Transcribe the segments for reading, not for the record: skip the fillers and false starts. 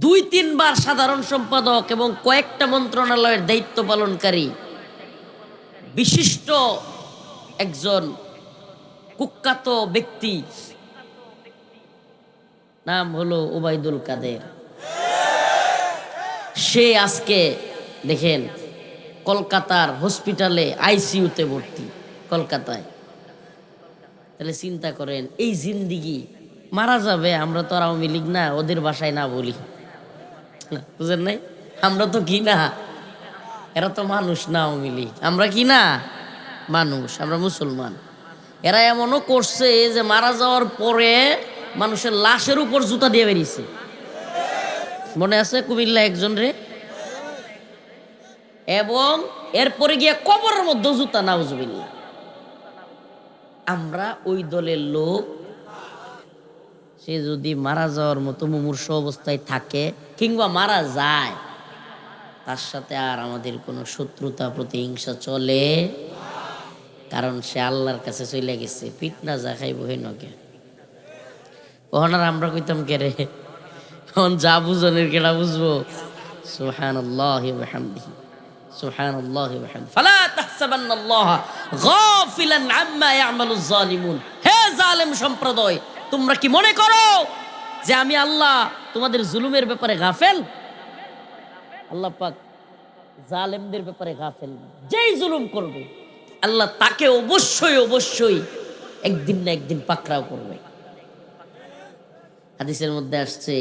2-3 বার সাধারণ সম্পাদক এবং কয়েকটা মন্ত্রণালয়ের দায়িত্ব পালনকারী বিশিষ্ট একজন কুখ্যাত ব্যক্তি, নাম হলো ওবায়দুল কাদের। সে আজকে দেখেন কলকাতার হসপিটালে আইসিইউতে ভর্তি, কলকাতায়। তাহলে চিন্তা করেন, এই জিন্দিগি মারা যাবে। আমরা তো আর আওয়ামী লীগ না, ওদের বাসায় না বলি, বুঝেন নাই? আমরা তো কি না, এরা তো মানুষ না। আওয়ামী লীগ আমরা কি না, মানুষ, আমরা মুসলমান। এরা এমনও করছে যে মারা যাওয়ার পরে মানুষের লাশের উপর জুতা দিয়ে বেরিয়েছে। মনে আছে কুমিল্লা একজন রে, এবং এরপরে গিয়ে কবরের মধ্যে জুতা, নাউজুবিল্লাহ। আমরা ওই দলের লোক। সে যদি মারা যাওয়ার মতো মুমূর্ষ অবস্থায় থাকে কিংবা মারা যায়, তার সাথে আর আমাদের কোনো শত্রুতা প্রতিহিংসা চলে, কারণ সে আল্লাহর কাছে চলে গেছে। পিটনা যা খাইব হেনকে ওহন আর আমরা কইতাম কে রে, এখন যা বুঝনের কেডা বুঝবো। সুবহানাল্লাহি ওয়া বিহামদিহি, সুবহানাল্লাহি ওয়া বিহামদিহি। ফালা তাহসাবান্নাল্লাহা গাফিলান আম্মা ইয়ামালুজ জালিমুন। হে জালেম সম্প্রদায়, তোমরা কি মনে করো যে আমি আল্লাহ তোমাদের জুলুমের ব্যাপারে গাফেল? আল্লাহ পাক জালেমদের ব্যাপারে গাফেল না। যেই জুলুম করবে আল্লাহ তাকে অবশ্যই অবশ্যই একদিন না একদিন পাকড়াও করবে। হাদিসের মধ্যে আসছে,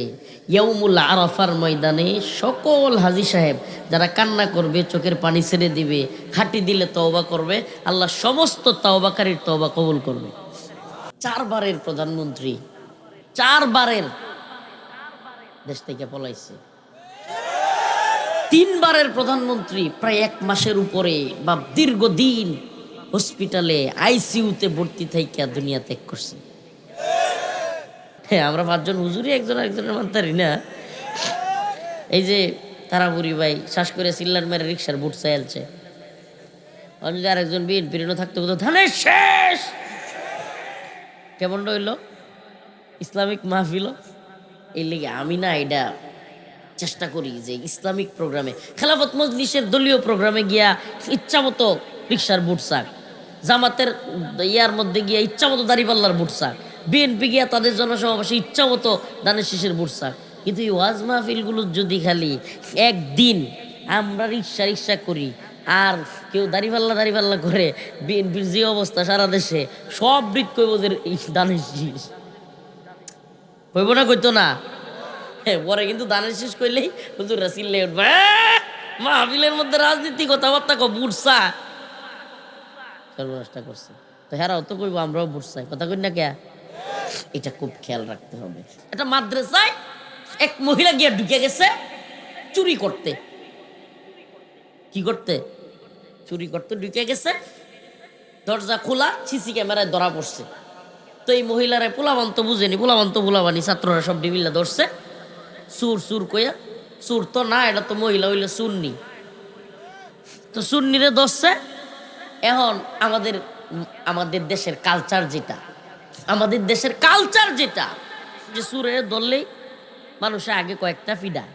ইয়াউমুল আরাফার ময়দানে সকল হাজী সাহেব যারা কান্না করবে, চোখের পানি ছেড়ে দিবে, খাঁটি দিলে তওবা করবে, আল্লাহ সমস্ত তওবাকারীর তওবা কবুল করবে। 4 বারের প্রধানমন্ত্রী, 4 বারের দেশ থেকে পলাইছে। 3 বারের প্রধানমন্ত্রী প্রায় 1 মাসের উপরে বা দীর্ঘদিন হসপিটালে আইসিইউতে ভর্তি থেকে দুনিয়া ত্যাগ করছে। হ্যাঁ, আমরা 5 জন হুজুরি একজন একজনের মানতারি না। এই যে তারাপুরি ভাই শ্বাস করে চিল্লার মেরে রিক্সার বুট চাইলছে, যদি আরেকজন বিএনপির থাকতে হতো ধানের শেষ। কেমন রইল ইসলামিক মাহফিল? এই লেগে আমি না এটা চেষ্টা করি যে ইসলামিক প্রোগ্রামে, খেলাফত মজলিসের দলীয় প্রোগ্রামে গিয়া ইচ্ছা মতো রিক্সার বুট চাক, জামাতের ইয়ার মধ্যে গিয়া ইচ্ছা মতো দাড়িপাল্লার বুট চাক, বিএনপি গিয়া তাদের জনসমাবেশে ইচ্ছা মতো দানের শীষের বুট চাক। কিন্তু এই ওয়াজ মাহফিলগুলো যদি খালি একদিন আমরা রিক্সা করি আর কেউ দাড়িপাল্লা করে, বিএনপির যে অবস্থা সারা দেশে সব বৃক্ষ ওদের এই দানের শীষ হইব না, কইতো না। পরে কিন্তু দানের শেষ করলেই হুজুররা চিল্লে উঠবে, মাহফিলের মধ্যে রাজনীতি কথাবার্তা বুটসা সর্বনাশটা করছে। তো হেরাও তো কইব আমরাও বুটসাই, কথা কই না কে? এটা খুব খেয়াল রাখতে হবে। এটা মাদ্রাসায় এক মহিলা গিয়ে ঢুকে গেছে চুরি করতে। কি করতে? চুরি করতে ঢুকে গেছে, দরজা খোলা, সিসি ক্যামেরায় ধরা পড়ছে। তো এই মহিলারা পোলাবান তো বুঝেনি, পোলাবান তো পোলাবানি, ছাত্ররা সব ডিবিল্লা ধরছে। সুর সুর কইয়া, সুর তো না, এটা তো মহিলা হইলে সুন্নি, তো সুন্নিরে ধরছে। এখন আমাদের দেশের কালচার যেটা, আমাদের দেশের কালচার যেটা, যে সুরে ধরলেই মানুষে আগে কয়েকটা ফিডায়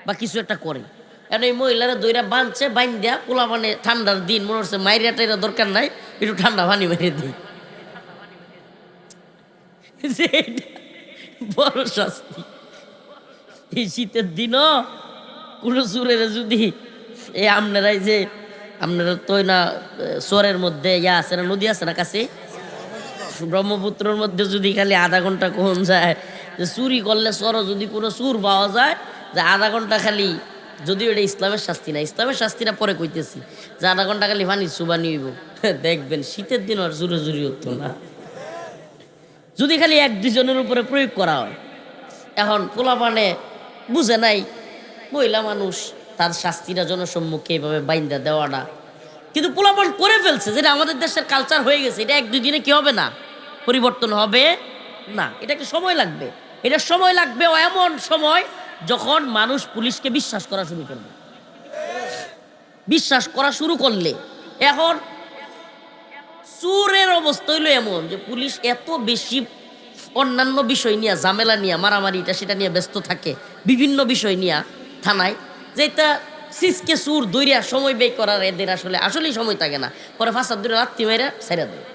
বা কিছু একটা করে। এখন এই মহিলারা দইরা বাঁধছে, বাইন দেয়া পোলা, মানে ঠান্ডার দিন মনে হচ্ছে মাইরিয়া টাইরা দরকার নাই, একটু ঠান্ডা পানি মেরে দিই, বড় শাস্তি। এই শীতের দিনও কোনো সুরের যদি আপনারা তো না চরের মধ্যে ইয়া আছে না, নদী আছে না কাছে, ব্রহ্মপুত্রের মধ্যে যদি খালি আধা ঘন্টা কখন যায় যে চুরি করলে চরও যদি কোনো সুর পাওয়া যায়, যে আধা ঘন্টা খালি, যদিও এটা ইসলামের শাস্তি না, ইসলামের শাস্তিটা পরে কইতেছি, যে আধা ঘন্টা খালি পানি চুবানি হইব, দেখবেন শীতের দিন আর জুড়ে জুড়ি হতো না, যদি খালি 1-2 জনের উপরে প্রয়োগ করা হয়। এখন পোলাপানে বুঝে নাই, মহিলা মানুষ, তার শাস্তিটা জনসম্মুখে এইভাবে বাইন্দা দেওয়াটা, কিন্তু পোলাপান করে ফেলছে, যেটা আমাদের দেশের কালচার হয়ে গেছে। এটা 1-2 দিনে কি হবে না, পরিবর্তন হবে না, এটাকে সময় লাগবে। এটা সময় লাগবে এমন সময় যখন মানুষ পুলিশকে বিশ্বাস করা শুরু করবে। বিশ্বাস করা শুরু করলে, এখন চোরের অবস্থা হইলো এমন যে পুলিশ এত বেশি অন্যান্য বিষয় নিয়ে, ঝামেলা নিয়ে, মারামারি এটা সেটা নিয়ে ব্যস্ত থাকে, বিভিন্ন বিষয় নিয়ে থানায়, যেটা সিসকে সুর দইরা সময় ব্যয় করার এদের আসলেই সময় থাকে না। পরে ফাঁসার দুটো লাত্তি মেরে ছেড়ে দেয়।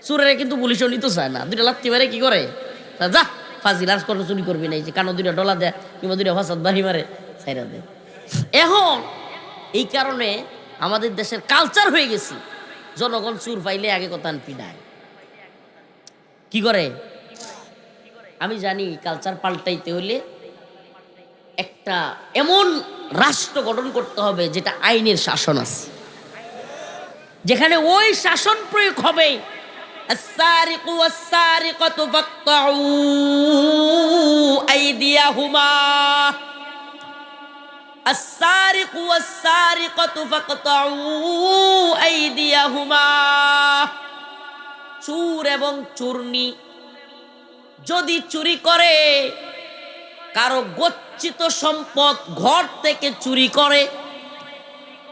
সুরেরা কিন্তু পুলিশও নিতে চায় না, দুইটা লাত্তি মেরে কি করে, যা ফাজিল আর কোনো চুরি করবি না, এই যে কানো দুইটা ডলা দেয় কিংবা দুইটা ফাঁসাদ বাড়ি মারে ছেড়ে দেয়। এখন এই কারণে আমাদের দেশের কালচার হয়ে গেছি, জনগণ সুর পাইলে আগে কথা পিডায় কি করে। আমি জানি কালচার পাল্টাইতে হইলে একটা এমন রাষ্ট্র গঠন করতে হবে যেটা আইনের শাসন আছে, যেখানে ওই শাসন প্রয়োগ হবে। السارق والسارقة فاقطعوا أيديهما السارق والسارقة فاقطعوا أيديهما চোর এবং চোরনি যদি চুরি করে, কারো গচ্ছিত সম্পদ ঘর থেকে চুরি করে,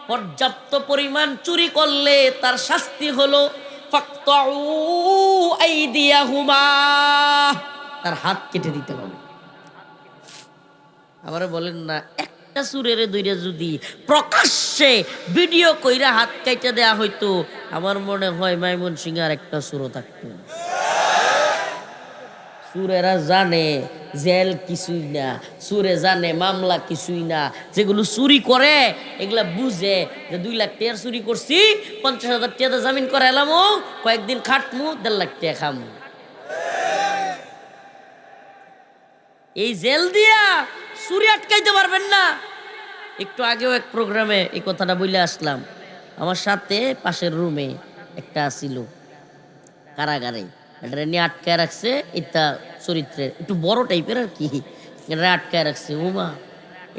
পর্যাপ্ত পরিমাণ চুরি করলে তার শাস্তি হলো ফাকতাউ আইদিয়াহুমা, তার হাত কেটে দিতে হবে। আমারে বলেন না, একটা চুরের দুইটা যদি প্রকাশ্যে ভিডিও কইরা হাত কাইটা দেয়া হইতো, আমার মনে হয় ময়মনসিংহে আর একটা চুরও থাকতো। চুরেরা জানে জেল কিছুই না, চুরে জানে মামলা কিছুই না, যেগুলো চুরি করে এগুলা বুঝে যে 2 লাখ টাকার চুরি করছি, 50,000 টাকা জামিন করে এলাম, কয়েকদিন খাটমু, 1.5 লাখ টাকা খামু। এই জেল দিয়া চুরি আটকাইতে পারবেন না। একটু আগেও এক প্রোগ্রামে এই কথাটা বলে আসলাম। আমার সাথে পাশের রুমে একটা ছিল কারাগারে, এটা নিয়ে আটকায় রাখছে, এটা চরিত্রের একটু বড় টাইপের আর কি, এটা আটকায় রাখছে। উমা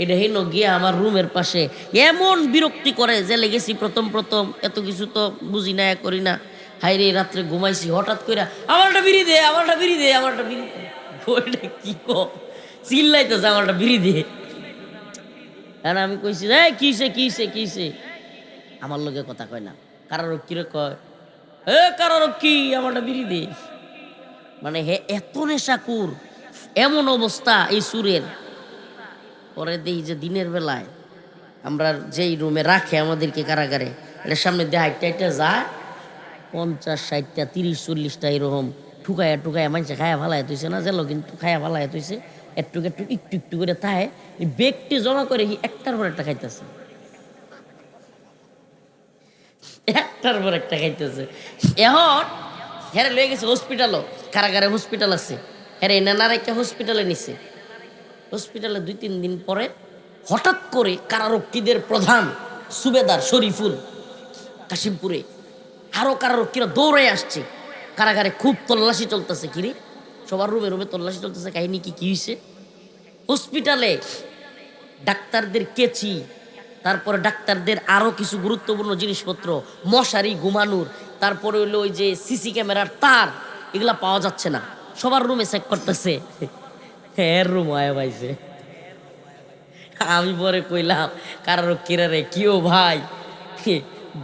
এটা হেন গিয়া আমার রুমের পাশে এমন বিরক্তি করে, যে লেগেছি প্রথম এত কিছু তো বুঝি না, করি না, হাইরে রাত্রে ঘুমাইছি, হঠাৎ করে আমারটা বিড়ি দে, আমারটা বিড়ি দে, আমারটা বিড়ি দে, ওইটা কি চিল্লাইতেছে আমারটা বিড়ি দে। আর আমি কইছি কিসে কিসে কিসে, আমার লোকে কথা কয় না, কারারক্ষীরে কয় কারারক্ষী আমারটা বিড়ি দে। মানে হে এত নেশাকুর, এমন অবস্থা এই সুরের। পরে দেখি যে দিনের বেলায় আমরা যেই রুমে রাখে আমাদেরকে কারাগারে, এটার সামনে দেয় একটা যায় 50, 60টা 30, 40টা এরকম ঠুকায়া ঠুকায়া মানুষে খায়া ভালাই তুইছে না, যেন কিন্তু খায়া ভালাই তুইছে, একটু একটু করে তাই ব্যক্তি জমা করে একটার পর একটা খাইতেছে, একটার পর একটা খাইতেছে। এখন হ্যাঁ লয়ে গেছে হসপিটালও, কারাগারে হসপিটাল আছে, হ্যাঁ নানার একটা হসপিটালে নিছে। হসপিটালে 2-3 দিন পরে হঠাৎ করে কারারক্ষীদের প্রধান সুবেদার শরীফুল কাশিমপুরে আরো কারারক্ষীরা দৌড়ে আসছে কারাগারে, খুব তল্লাশি চলতেছে। কিরে সবার রুমে রুমে তল্লাশি চলতেছে, কাহিনী কি হয়েছে? হসপিটালে ডাক্তারদের কেচি, তারপরে ডাক্তারদের আরো কিছু গুরুত্বপূর্ণ জিনিসপত্র, মশারি ঘুমানোর, তারপরে হইলো ওই যে সিসি ক্যামেরার তার, এগুলা পাওয়া যাচ্ছে না। সবার রুমে চেক করতেছে, এর রুম আয় পাইছে। আমি পরে কইলাম কারারক্ষীরা রে, কিও ভাই,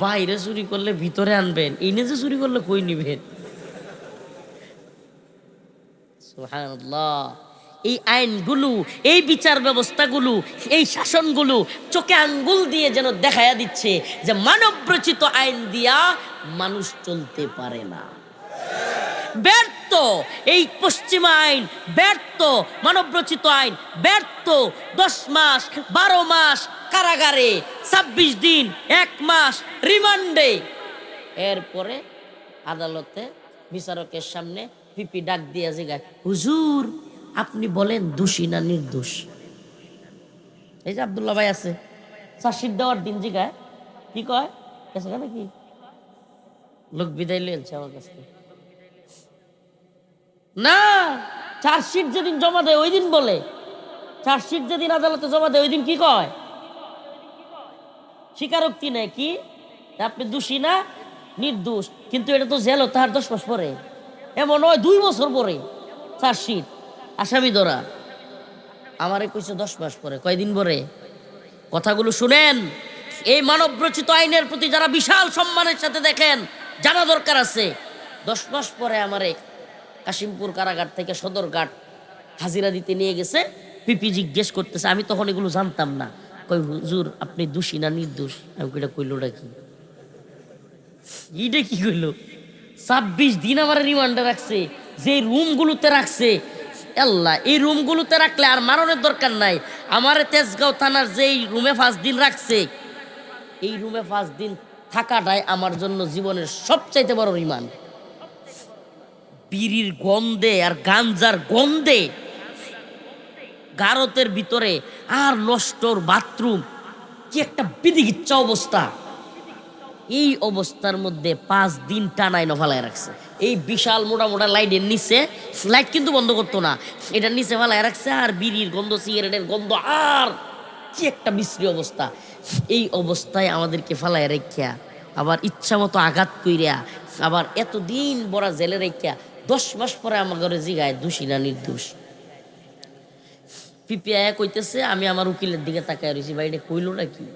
বাইরে চুরি করলে ভিতরে আনবেন, এনে যে চুরি করলে কই নিবেন? সুবহানাল্লাহ। এই আইনগুলো, এই বিচার ব্যবস্থাগুলো, এই শাসনগুলো চোখে আঙ্গুল দিয়ে যেন দেখায়া দিচ্ছে যে মানব রচিত আইন দিয়া মানুষ চলতে পারে না। ব্যর্থ এই পশ্চিমা আইন, ব্যর্থ মানব রচিত আইন, ব্যর্থ। 10 মাস 12 মাস কারাগারে, 26 দিন 1 মাস রিমান্ডে, এরপরে আদালতে বিচারকের সামনে পিপি ডাক দিয়ে জিগায়, হুজুর আপনি বলেন দোষী না নির্দোষ? এই যে আব্দুল্লাহ ভাই আছে, চার্জশিট দেওয়ার দিন জিগায়, কি কয় গেছে নাকি লোক বিদায় লিয়েছে আমার কাছ থেকে না, চার্জশিট যেদিন জমা দেয় ওই দিন বলে, চার্জশিট যেদিন আদালতে জমা দেয় ওই দিন কি কয়? স্বীকারোক্তি নেয় কি আপনি দোষী না নির্দোষ। কিন্তু এটা তো জেল তার 10 মাস পরে, এমন হয় 2 বছর পরে চার্জশিট, আসামি ধরা। আমারে কইছে 10 মাস পরে, কয়দিন পরে? কথাগুলো শুনেন। এই মানব রচিত আইনের প্রতি যারা বিশাল সম্মানের সাথে দেখেন, জানা দরকার আছে। 10 মাস পরে আমারে কাশিমপুর কারাগার থেকে সদরঘাট হাজিরা দিতে নিয়ে গেছে। পিপি জিজ্ঞেস করতেছে, আমি তখন এগুলো জানতাম না। কই হুজুর আপনি দোষী না নির্দোষ? আমি কইটা কইলোটা কি, এইটা কি কইলো? 26 দিন আমার রিমান্ডে রাখছে, যে রুমগুলোতে রাখছে, আল্লাহ এই রুমগুলোতে রাখলে আর মারণের দরকার নাই। আমার তেজগাঁও থানার যেই রুমে 5 দিন রাখছে, এই রুমে 5 দিন থাকাটাই আমার জন্য জীবনের সবচাইতে বড় রিমান্ড। বিড়ির গন্ধে আর গাঞ্জার গন্ধে গারতের ভিতরে, আর নষ্টর বাথরুম, কি একটা বিধিগিচ্ছা অবস্থা। এই অবস্থার মধ্যে 5 দিন টানায় নফালায় রাখছে। এই বিশাল মোটা মোটা লাইটের নিচে, লাইট কিন্তু বন্ধ করতো না, এটার নিচে ফালায় রাখছে। আর বিড়ির গন্ধ, সিগারেটের গন্ধ, আর কি একটা বিশ্রী অবস্থা। এই অবস্থায় আমাদেরকে ফালায় রেখা, আবার ইচ্ছা মতো আঘাত কইরা, আবার এতদিন বড় জেলে রেখা 10 মাস পরে আমার ঘরে জিগায় দোষী না নির্দোষ। পিপিআই কইতেছে, আমি আমার উকিলের দিকে তাকায় রয়েছি, ভাই এটা কইলো না কি?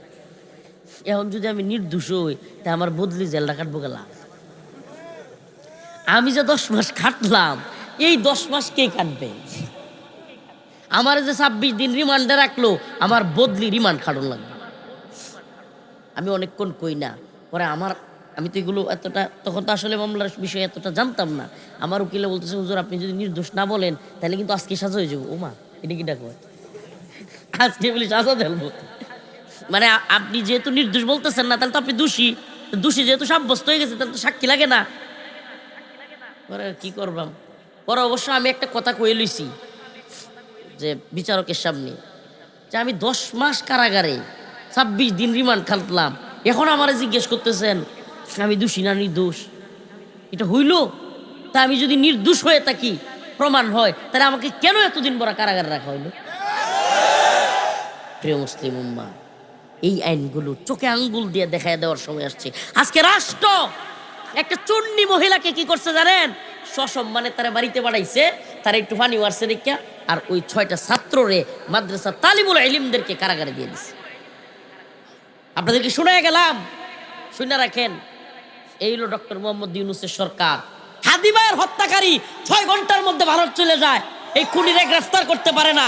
এখন যদি আমি নির্দোষ হই, তা আমার বদলি জেলটা কাটবো গেলা। আমি যে 10 মাস খাটলাম, এই 10 মাস কে কাটবে? আমার যে 26 দিন রিমান্ডে রাখলো, আমার বদলি রিমান্ড খাটন লাগবে। আমি অনেকক্ষণ কই না, পরে আমি তো এগুলো এতটা, তখন তো আসলে মামলার বিষয়ে এতটা জানতাম না। আমার উকিলে বলতেছে, হুজুর আপনি যদি নির্দোষ না বলেন তাহলে কিন্তু আজকে সাজা হয়ে যাবো। ওমা, এটা কি ডাকো, আজকে বলি সাজা দেবো? মানে আপনি যেহেতু নির্দোষ বলতেছেন না, তাহলে তো আপনি দোষী। দোষী যেহেতু সাব্যস্ত হয়ে গেছে, তাহলে তো সাক্ষী লাগে না। পরে কি করবাম? পরে অবশ্য আমি একটা কথা কয়ে লইছি যে বিচারকের সামনে, যে আমি 10 মাস কারাগারে 26 দিন রিমান্ড খাটলাম, এখন আমার জিজ্ঞেস করতেছেন আমি দোষী না নির্দোষ? এটা হইল? তা আমি যদি নির্দোষ হয়ে থাকি, প্রমাণ হয়, তাহলে আমাকে কেন এতদিন বড় কারাগারে রাখা হইল? প্রিয় মুসলিম উম্মাহ, এই আইনগুলো চোখে আঙ্গুল দিয়ে দেখায় দেওয়ার সময় আসছে। আজকে রাষ্ট্র একটা চুন্নি মহিলাকে কি করছে জানেন? সসম্মানে তারা বাড়িতে বাড়াইছে, তারা একটু পানি মারছে দেখা, আর ওই 6টা ছাত্ররে মাদ্রাসা তালিবুল ইলমদেরকে কারাগারে দিয়ে দিছে। আপনাদেরকে শুনে গেলাম, শুনে রাখেন, এই হলো ডক্টর মোহাম্মদ ইউনূসের সরকার। হাদি ভাইয়ের হত্যাকারী 6 ঘন্টার মধ্যে ভারত চলে যায়, এই খুনিরে গ্রেফতার করতে পারে না।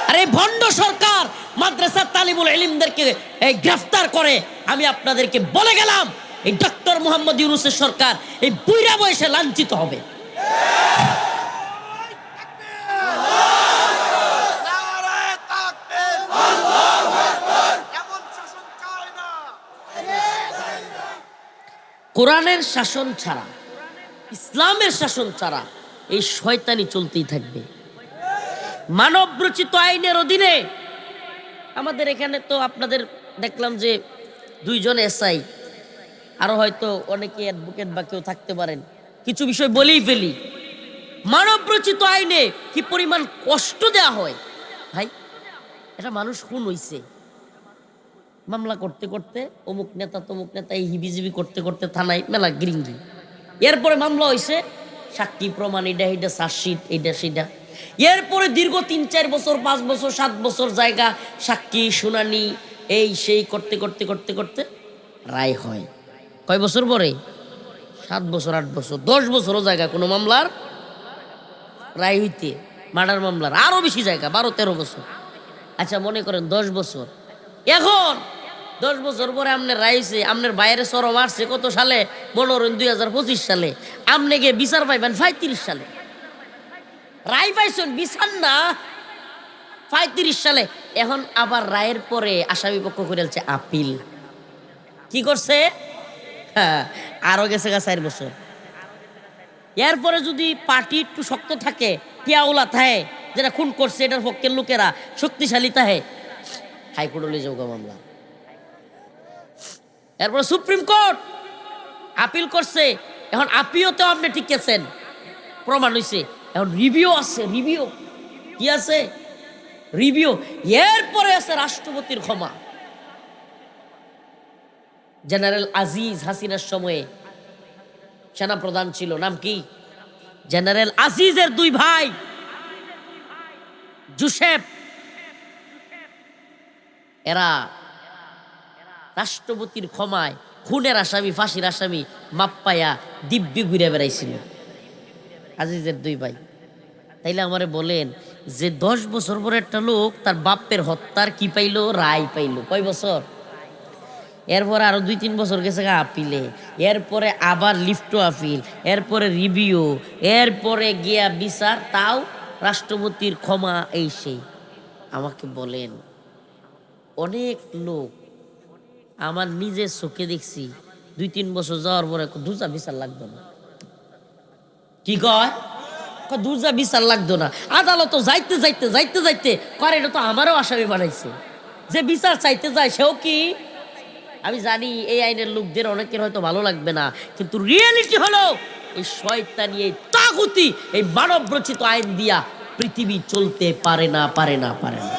আর এই ভণ্ড সরকার মাদ্রাসা তালিবুল ইলমদেরকে এই গ্রেফতার করে। আমি আপনাদেরকে বলে গেলাম, এই ডক্টর মোহাম্মদ ইউনূসের সরকার এই বুইড়া বয়সে লাঞ্ছিত হবে। কোরআনের শাসন ছাড়া, ইসলামের শাসন ছাড়া এই শয়তানি চলতেই থাকবে। মানব রচিত আইনের অধীনে আমাদের এখানে তো আপনাদের দেখলাম যে 2 জন এসআই, আরো হয়তো অনেকে অ্যাডভোকেট বা কেউ থাকতে পারেন। কিছু বিষয় বলেই ফেলি, মানব রচিত আইনে কি পরিমাণ কষ্ট দেয়া হয় ভাই। এটা মানুষ খুন হইছে, মামলা করতে করতে অমুক নেতা তমুক নেতা এই হিবিজিবি করতে করতে থানায় মেলা গিরিঙ্গি, এরপরে মামলা হয়েছে, সাক্ষী প্রমাণ, এটা চার্জশিট, এইটা সেটা, এরপরে দীর্ঘ 3-4 বছর 5 বছর 7 বছর জায়গা সাক্ষী শুনানি এই সেই করতে করতে করতে করতে রায় হয়। কয় বছর পরে? 7 বছর 8 বছর 10 বছরও জায়গা কোনো মামলার রায় হইতে, মার্ডার মামলার আরো বেশি জায়গা 12-13 বছর। আচ্ছা মনে করেন 10 বছর, এখন 10 বছর পরে আপনার রায় হয়েছে, আপনার বাইরে চরম আসছে কত সালে? মনে করেন 2025 সালে, আপনি গিয়ে বিচার পাইবেন 35 সালে। রায় পাইছেন বিচার না 35 সালে। এখন আবার রায়ের পরে আসামি পক্ষ করে আপিল। কি করছে? হ্যাঁ, আরো গেছে 4 বছর। এরপরে যদি পার্টি একটু শক্ত থাকে, পিয়াউলা থাকে, যেটা খুন করছে এটার পক্ষের লোকেরা শক্তিশালী থাকে, হাইকোর্টে যাওয়া মামলা। এরপরে সুপ্রিম কোর্ট আপিল করছে, এখন আপিলতেও আপনি ঠিক আছেন, প্রমাণ হয়েছে, এখন রিভিউ আছে। রিভিউ কি আছে? রিভিউ। এরপরে আছে রাষ্ট্রপতির ক্ষমা। জেনারেল আজিজ হাসিনার সময়ে সেনাপ্রধান ছিল, নাম কি? জেনারেল আজিজের 2 ভাই জোসেফ, এরা রাষ্ট্রপতির ক্ষমায় খুনের আসামি, ফাঁসির আসামি মাপ পায়া দিব্যি ঘুরে বেড়াইছিল। আজিজের 2 ভাই। তাইলে আমারে বলেন যে 10 বছর পরে একটা লোক তার বাপের হত্যার কি পাইলো, রায় পাইলো, কয় বছর? এরপরে আরো 2-3 বছর গেছে আপিলে, এরপরে আবার লিফটো আপিল, এরপরে রিভিউ, এরপরে গিয়া বিচার, তাও রাষ্ট্রপতির ক্ষমা, এই সেই। আমাকে বলেন, অনেক লোক আমার নিজের চোখে দেখছি 2-3 বছর যাওয়ার পরে দুজা বিচার লাগতো না। কি কয়? দুজা বিচার লাগতো না। আদালত যাইতে যাইতে যাইতে যাইতে করে, এটা তো আমারও আসামি বানাইছে। যে বিচার চাইতে যায় সেও কি, আমি জানি এই আইনের লোকদের অনেকের হয়তো ভালো লাগবে না, কিন্তু রিয়েলিটি হলো এই শয়তানি, এই তাগুতি, এই মানব রচিত আইন দিয়া পৃথিবী চলতে পারে না, পারে না, পারে না।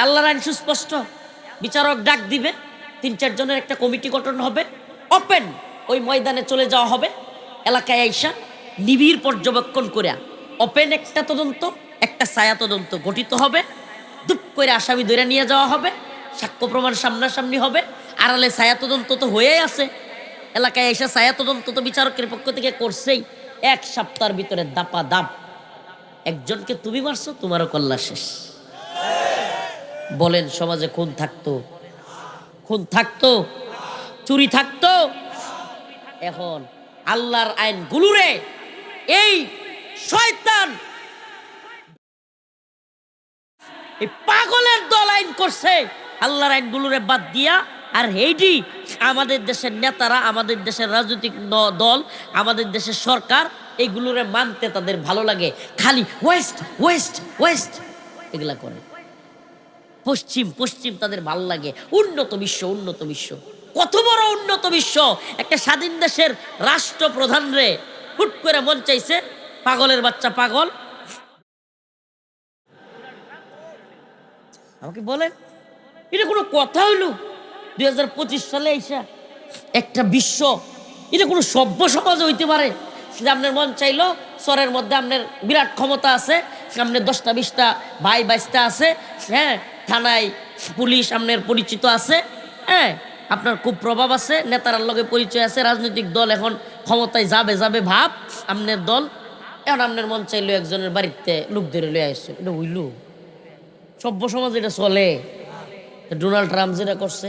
আল্লাহর আইন সুস্পষ্ট। বিচারক ডাক দিবে, 3-4 জনের একটা কমিটি গঠন হবে, ওপেন ওই ময়দানে চলে যাওয়া হবে, এলাকায় আইসা নিবিড় পর্যবেক্ষণ করে ওপেন একটা তদন্ত, একটা ছায়া তদন্ত গঠিত হবে। দুপ করে আসামি ধরে নিয়ে যাওয়া হবে, সাক্ষ্য প্রমাণ সামনাসামনি হবে। আড়ালে ছায়া তদন্ত তো হয়েই আছে, এলাকায় এসে ছায়া তদন্ত তো বিচারকের পক্ষ থেকে করছেই। 1 সপ্তাহের ভিতরে দাপা দাপ, একজনকে তুমি মারছো, তোমারও কল্লা শেষ। বলেন সমাজে খুন থাকতো? খুন থাকতো? চুরি থাকতো? এখন আল্লাহর আইন গুলুরে এই শয়তান, এই পাগলের দল আইন করছে আল্লাহর আইন গুলুরে বাদ দিয়া। আর এইটি আমাদের দেশের নেতারা, আমাদের দেশের রাজনৈতিক দল, আমাদের দেশের সরকার এইগুলোরে মানতে তাদের ভালো লাগে, খালি ওয়েস্ট ওয়েস্ট ওয়েস্ট এগুলা করে। পশ্চিম পশ্চিম তাদের ভালো লাগে, উন্নত বিশ্ব উন্নত বিশ্ব। কত বড় উন্নত বিশ্ব! একটা স্বাধীন দেশের রাষ্ট্রপ্রধান রে হুট করে মন চাইছে, পাগলের বাচ্চা পাগল। আমাকে বলেন, এটা কোনো কথা হইল? 2025 সালে এসা একটা বিশ্ব, এটা কোনো সভ্য সমাজ হইতে পারে? আপনার মন চাইলো, শহরের মধ্যে আপনার বিরাট ক্ষমতা আছে, আপনার 10টা-20টা ভাই বাইশটা আছে, হ্যাঁ, থানায় পুলিশ আপনার পরিচিত আছে, হ্যাঁ, আপনার খুব প্রভাব আছে, নেতার লগে পরিচয় আছে, রাজনৈতিক দল এখন ক্ষমতায় যাবে যাবে ভাব আপনার দল। এখন আপনার মন চাইলো একজনের বাড়িতে লোক ধরে লয়ে আসছে, এটা হইল সভ্য সমাজ? এটা চলে? ডোনাল্ড ট্রাম্প যেটা করছে,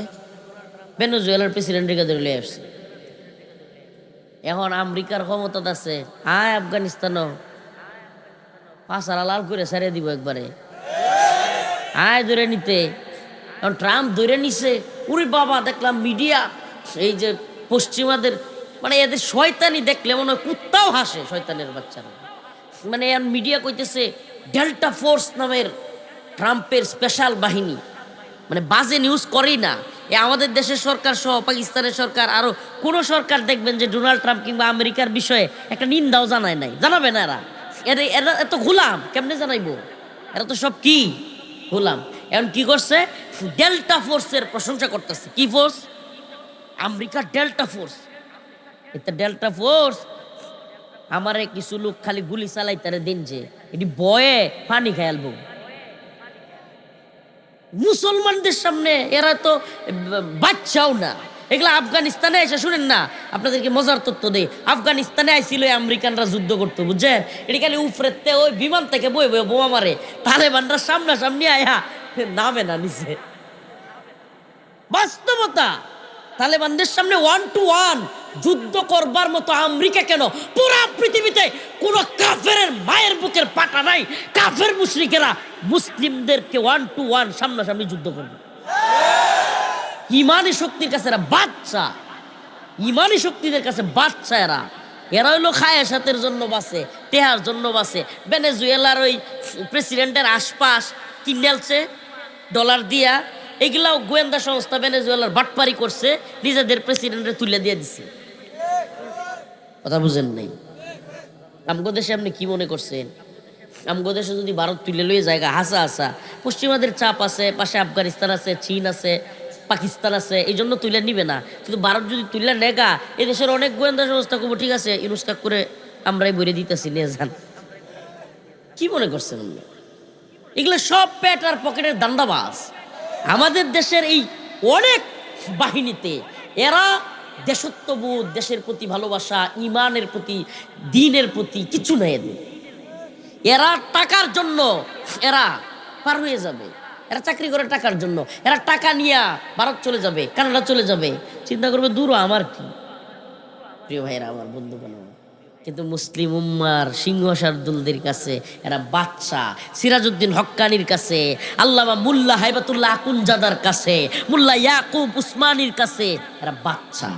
ভেনেজুয়েলার প্রেসিডেন্টের কাছে লয়ে আসছে। এখন আমেরিকার ক্ষমতা আছে, আয় আফগানিস্তানও পাঁচারা লাল করে সারিয়ে দিব একবারে, আয় ধরে নিতে। এখন ট্রাম্প ধরে নিছে, উরি বাবা, দেখলাম মিডিয়া, এই যে পশ্চিমাদের, মানে এদের শয়তানি দেখলে মনে হয় কুত্তাও হাসে, শয়তানের বাচ্চারা। মানে মিডিয়া কইতেছে ডেল্টা ফোর্স নামের ট্রাম্পের স্পেশাল বাহিনী, মানে বাজে নিউজ করেই না। আমাদের দেশের সরকার সহ পাকিস্তানের সরকার, আরো কোন সরকার দেখবেন যে ডোনাল্ড ট্রাম্প কিংবা আমেরিকার বিষয়ে একটা নিন্দাও জানায় নাই, জানাবে না। এরা এত গোলাম কেমনে জানাইবো? এরা তো সব কি গোলাম। এখন কি করছে? ডেল্টা ফোর্সের প্রশংসা করতেছে। কি ফোর্স? আমেরিকার ডেল্টা ফোর্স। এটা ডেল্টা ফোর্স আমারে কিছু লোক খালি গুলি চালাই তারে দিন, যে এটি বয়ে পানি খায়ালবো। মুসলমানদের সামনে এরা তো বাচ্চাও না। এগুলা আফগানিস্তানে এসে, শুনেন না, আপনাদেরকে মজার তথ্য দেই, আফগানিস্তানে আইছিল আমেরিকানরা যুদ্ধ করতো, বুঝছেন? এটি খালি উফরেতে ওই বিমান থেকে বয়ে বয়ে বোমা মারে, তালেবানরা সামনাসামনি আয়া নামে না নিচে। বাস্তবতা, তালেবানদের সামনে 1 to 1 যুদ্ধ করবার মতো আমেরিকা কেন? পুরা পৃথিবীতে কোন কাফের মায়ের বুকের পাটা নাই। কাফের মুশরিকেরা মুসলিমদেরকে 1 to 1 সামনাসামনি যুদ্ধ করবে। ইমানি শক্তির কাছে এরা বাচ্চা, ইমানি শক্তিদের কাছে বাচ্চা। এরা হইলো খায়াসাতের জন্য বাঁচে, টেহার জন্য বাঁচে। ভেনেজুয়েলার ওই প্রেসিডেন্টের আশপাশ কিনেলছে ডলার দিয়া, এগুলাও গোয়েন্দা সংস্থা ভেনেজুয়েলার বাটপারি করছে, নিজেদের প্রেসিডেন্টে তুলে দিয়ে দিছে। কথা বুঝেন নাই? আমগো দেশে আপনি কি মনে করছেন? আমগো দেশে যদি ভারত তুলে লইয়ে জায়গা হাসা হাসা, পশ্চিমাদের চাপ আছে, পাশে আফগানিস্তান আছে, চীন আছে, পাকিস্তান আছে, এই জন্য তুলে নিবে না। কিন্তু ভারত যদি তুলে নেগা, এই দেশের অনেক গোয়েন্দা সংস্থা করবো, ঠিক আছে ইনুস্কাক করে আমরাই বলে দিতেছি, নিয়ে যান। কি মনে করছেন? এগুলো সব পেট আর পকেটের দান্দাবাজ। আমাদের দেশের এই অনেক বাহিনীতে এরা দেশত্ববোধ, দেশের প্রতি ভালোবাসা, ইমানের প্রতি, দ্বীনের প্রতি কিছু নাই এদের। এরা টাকার জন্য এরা পার হয়ে যাবে, এরা চাকরি করে টাকার জন্য, এরা টাকা নিয়ে ভারত চলে যাবে, কানাডা চলে যাবে, চিন্তা করবে দূর আমার কি। প্রিয় ভাইরা আমার, বন্ধুগণ, কিন্তু মুসলিম উম্মার সিংহ শার্দুলদের কাছে এরা বাচ্চা। সিরাজউদ্দিন হক্কানির কাছে, আল্লামা মুল্লা হাইবাতুল্লাহ আকুনজাদার কাছে, মুল্লা ইয়াকুব উসমানীর কাছে এরা বাচ্চা।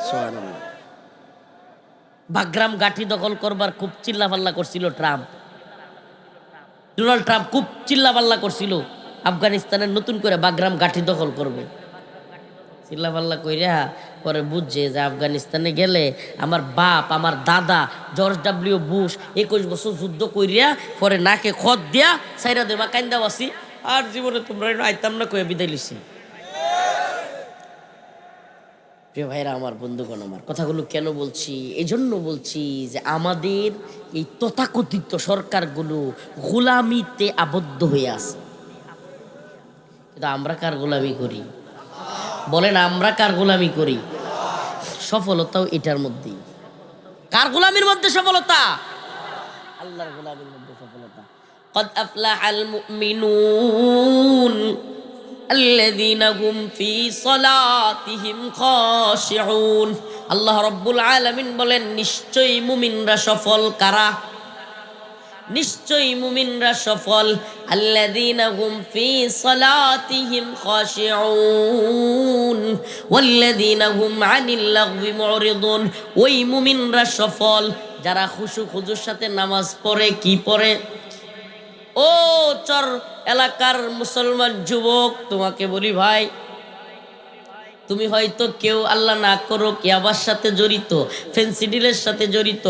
সুবহানাল্লাহ। বাগরাম গাঠি দখল করবার খুব চিল্লাপাল্লা করছিল ট্রাম্প, ডোনাল্ড ট্রাম্প খুব চিল্লাপাল্লা করছিল আফগানিস্তানের নতুন করে বাগরাম গাঠি দখল করবে। চিল্লাপাল্লা কইরা পরে বুঝছে যে আফগানিস্তানে গেলে আমার বাপ, আমার দাদা জর্জ ডাব্লিউ বুশ 21 বছর যুদ্ধ কইরা পরে নাকে খত দিয়া সাইরা দেবা কান্দা বাসি, আর জীবনে তোমরা আইতাম না কয়ে বিদায় লিছি। প্রিয় ভাইরা আমার, বন্ধুগণ আমার, কথাগুলো কেন বলছি? এজন্য বলছি যে আমাদের এই তথাকথিত সরকারগুলো গোলামিতে আবদ্ধ হয়ে আছে। কিন্তু আমরা কার গোলামি করি? বলেন, আমরা কার গোলামি করি? সফলতাও এটার মধ্যেই। কার গোলামির মধ্যে সফলতা? আল্লাহর গোলামির মধ্যে সফলতা। قد أفلح المؤمنون الذين هم في صلاتهم خاشعون। আল্লাহ রাব্বুল আলামিন বলেন, নিশ্চয়ই মুমিনরা সফল। কারা? নিশ্চয়ই মুমিনরা সফল। আল্লাযীনা হুম ফি সালাতিহিম খাশিউন ওয়াল্লাযীনা হুম আনিল লাগবি মুরিদুন। ওই মুমিনরা সফল যারা খুশু খুজুর সাথে নামাজ পড়ে। কি পড়ে? ও চর এলাকার মুসলমান যুবক, তোমাকে বলি ভাই, তুমি হয়তো কেউ আল্লাহ না করো ইয়াবার সাথে জড়িত, ফেন্সিডিলের সাথে জড়িত,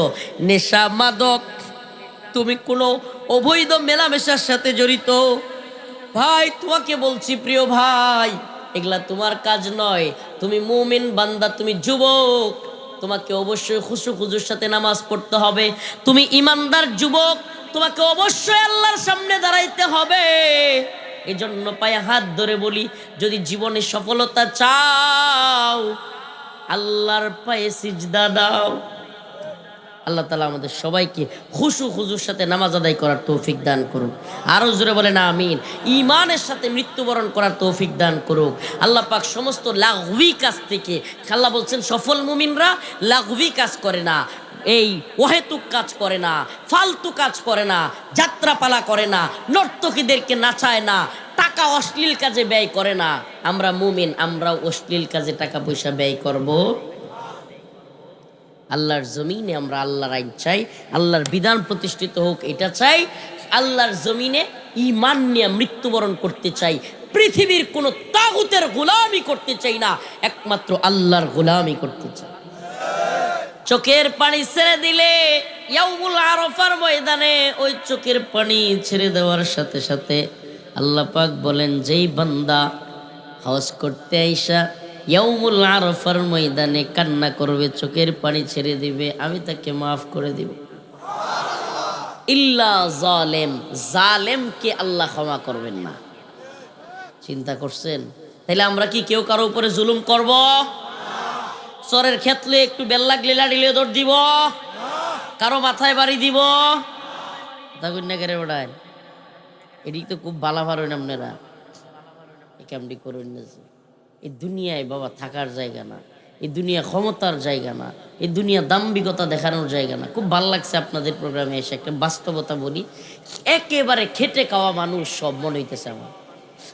নেশা মাদক, তুমি কোনো অবৈধ মেলামেশার সাথে জড়িত। ভাই তোমাকে বলছি, প্রিয় ভাই, এগুলা তোমার কাজ নয়। তুমি মুমিন বান্দা, তুমি যুবক, তোমাকে অবশ্যই খুশু খুজুর সাথে নামাজ পড়তে হবে। তুমি ইমানদার যুবক, তোমাকে অবশ্যই আল্লাহর সামনে দাঁড়াইতে হবে। এজন্য পায়ে হাত ধরে বলি, যদি জীবনে সফলতা চাও, আল্লাহর পায়ে সিজদা দাও। আল্লাহ তাআলা আমাদের সবাইকে খুশু খুজুর সাথে নামাজ আদায় করার তৌফিক দান করুক। আরো জোরে বলেন আমিন। ঈমানের সাথে মৃত্যুবরণ করার তৌফিক দান করুক আল্লাহ পাক। সমস্ত লাগভি কাজ থেকে, আল্লাহ বলছেন সফল মুমিনরা লাগভি কাজ করে না, এই অহেতুক কাজ করে না, ফালতু কাজ করে না, যাত্রাপালা করে না, নর্তকীদেরকে নাচায় না, টাকা অশ্লীল কাজে ব্যয় করে না। আমরা মুমিন, আমরা অশ্লীল কাজে টাকা পয়সা ব্যয় করব? আল্লাহর জমিনে আমরা আল্লাহর আইন চাই, আল্লাহর বিধান প্রতিষ্ঠিত হোক এটা চাই। আল্লাহর জমিনে ঈমান নিয়ে মৃত্যুবরণ করতে চাই। পৃথিবীর কোনো তাগুতের গোলামি করতে চাই না, একমাত্র আল্লাহর গোলামি করতে চাই। চোখের পানি ছেড়ে দিলে ইয়াউমুল আরাফার ময়দানে ওই চোখের পানি ছেড়ে দেওয়ার সাথে সাথে আল্লাহ পাক বলেন, যেই বান্দা হজ করতে আইসা ইয়াউমুল আরাফার ময়দানে কান্না করবে, চোখের পানি ছেড়ে দিবে, আমি তাকে মাফ করে দিব। ইল্লা জালেম, জালেমকে আল্লাহ ক্ষমা করবেন না। চিন্তা করছেন? তাহলে আমরা কি কেউ কারো উপরে জুলুম করব? চরের ক্ষেত্রে একটু বেল লাগলে লাড়িলে দৌড় দিব? কারো মাথায় বাড়ি দিব? বেড়ায় এদিক তো খুব বালা ভারেন আপনারা, কেমনি করুন না। এই দুনিয়ায় বাবা থাকার জায়গা না, এই দুনিয়া ক্ষমতার জায়গা না, এই দুনিয়া দাম্ভিকতা দেখানোর জায়গা না। খুব ভালো লাগছে আপনাদের প্রোগ্রামে এসে, একটা বাস্তবতা বলি, একেবারে খেটে খাওয়া মানুষ সব মনে হইতেছে আমার।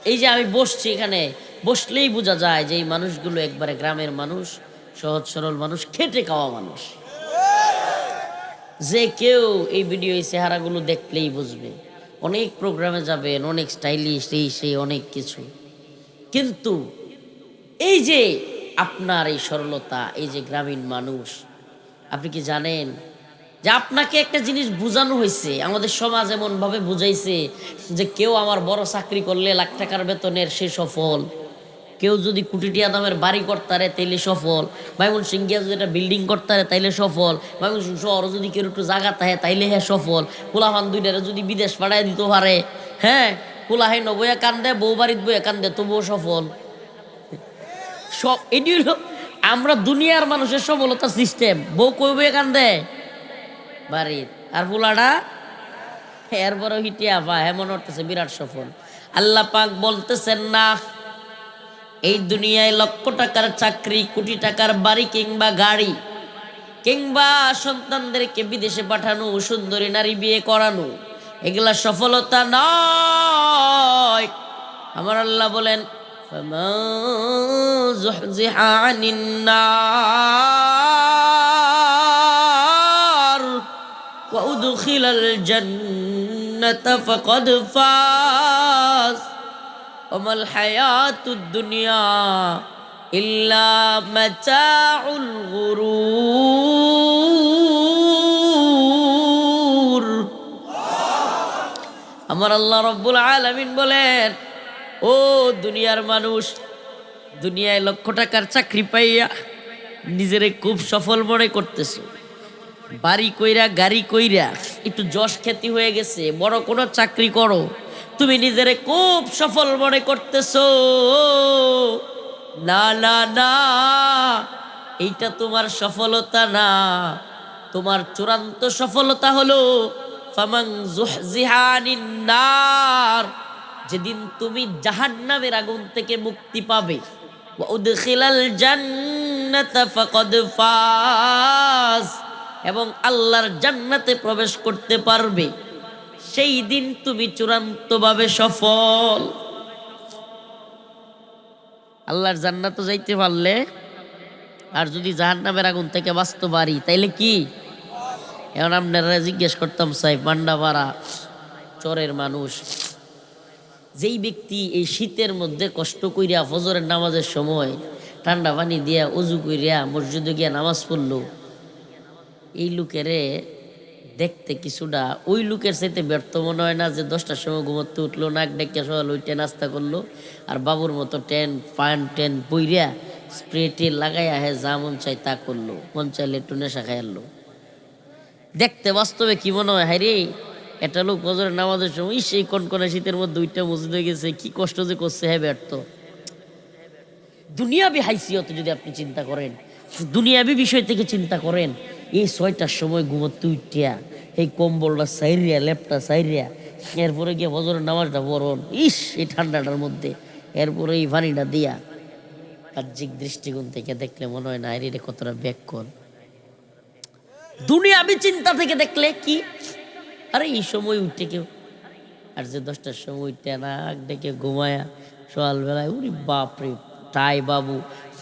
এই যে আমি বসছি এখানে, বসলেই বোঝা যায় যে এই মানুষগুলো একবারে গ্রামের মানুষ, সহজ সরল মানুষ, খেটে খাওয়া মানুষ। যে কেউ এই ভিডিও এই চেহারাগুলো দেখলেই বুঝবে। অনেক প্রোগ্রামে যাবেন, অনেক স্টাইলিশ, এই সেই অনেক কিছু, কিন্তু এই যে আপনার এই সরলতা, এই যে গ্রামীণ মানুষ, আপনি কি জানেন যে আপনাকে একটা জিনিস বোঝানো হয়েছে? আমাদের সমাজ এমনভাবে বুঝাইছে যে কেউ আমার বড় চাকরি করলে লাখ টাকার বেতনের সে সফল, কেউ যদি কোটি টাকা দামের বাড়ি করতারে তাইলে সফল, ময়মনসিংহে যদি একটা বিল্ডিং করতারে তাইলে সফল, ময়মনসিংহ শহর যদি কেউ একটু জায়গা থাকে তাইলে হ্যাঁ সফল, পোলাহান দুইটারে যদি বিদেশ পাঠায় দিতে পারে, হ্যাঁ পোলাহে নবইয়া কান্দে, বউ বাড়িত বইয়া কান্দে, তবুও সফল। সব এটি হলো আমরা দুনিয়ার মানুষের সফলতা সিস্টেম, বউ কইবে কান্দে বাড়ির, আর বুলাডা এরপরও হিটিয়া বা এমন হতেছে বিরাট সফল। আল্লাহ পাক বলতেছেন না, এই দুনিয়ায় লক্ষ টাকার চাকরি, কোটি টাকার বাড়ি কিংবা গাড়ি কিংবা সন্তানদেরকে বিদেশে পাঠানো, সুন্দরী নারী বিয়ে করানো, এগুলা সফলতা নয়। আমার আল্লাহ বলেন ফামা যুহজিহা আনিন নার ওয়া উদখিলাল জান্নাতা ফাকাদ ফাজ ওয়া মাল হায়াতুদ দুনিয়া ইল্লা মাতাউল গুরুর। আমার আল্লাহ রব্বুল আলামিন বলেন, ও দুনিয়ার মানুষ, দুনিয়ায় লক্ষ টাকার চাকরি পাইয়া নিজেরে খুব সফল মনে করতেছো, বাড়ি কইরা গাড়ি কইরা একটু যশ খ্যাতি হয়ে গেছে, বড় কোনো চাকরি করো, তুমি নিজেরে খুব সফল মনে করতেছো। না না না, এইটা তোমার সফলতা না। তোমার চূড়ান্ত সফলতা হলো ফামান যুহজিহা আনিন নার, যেদিন তুমি জাহান্নামের আগুন থেকে মুক্তি পাবে, ওয়া উদখিলাল জান্নাতা ফাকাদ ফাজ, এবং আল্লাহর জান্নাতে প্রবেশ করতে পারবে, সেই দিন তুমি চূড়ান্তভাবে সফল। আল্লাহর জান্নাতে যাইতে পারলে আর যদি জাহান্নামের আগুন থেকে বাঁচতে পারি তাইলে কি? এখন আপনারা জিজ্ঞেস করতাম, সাহেব মান্ডাপাড়া চরের মানুষ, যেই ব্যক্তি এই শীতের মধ্যে কষ্ট কইরা ফজরের নামাজের সময় ঠান্ডা পানি দিয়া উজু কইরা মসজিদে গিয়া নামাজ পড়লো, এই লোকেরে দেখতে কিছুটা ওই লোকের চাইতে ব্যর্থ মনে হয় না যে 10টার সময় ঘুমোতে উঠলো, নাক ডেকে সকাল ওইটা নাস্তা করলো, আর বাবুর মতো টেন বইরা স্প্রে লাগাইয়া হে যা মন চাই তা করলো, মন চাইলে একটু নেশা খাইয়ালো। দেখতে বাস্তবে কি মনে হয়, হাইরে একটা লোক ফজরের নামাজের সময় সেই কনকনে শীতের মধ্যে দুইটা মসজিদে গেছে, কি কষ্ট যে করছে, হ্যাঁ ব্যর্থ। দুনিয়াবি হাইসিয়ত যদি আপনি চিন্তা করেন, দুনিয়াবি বিষয় থেকে চিন্তা করেন, এই 6টার সময় ঘুমোতে উঠিয়া এই কম্বলটা সাইরিয়া, ল্যাপটা সাইরিয়া, এরপরে গিয়ে ফজরের নামাজটা পড়ুন, ইস এই ঠান্ডাটার মধ্যে, এরপরে এই পানিটা দিয়া, বাহ্যিক দৃষ্টিকোণ থেকে দেখলে মনে হয় না এর কতটা ব্যাককল। দুনিয়াবি চিন্তা থেকে দেখলে কি, আরে এই সময় উঠে কেউ, আর যে 10টার সময় উঠে নাক ডেকে ঘুমায়া সকালবেলায়, উরি বাপরে টাই বাবু,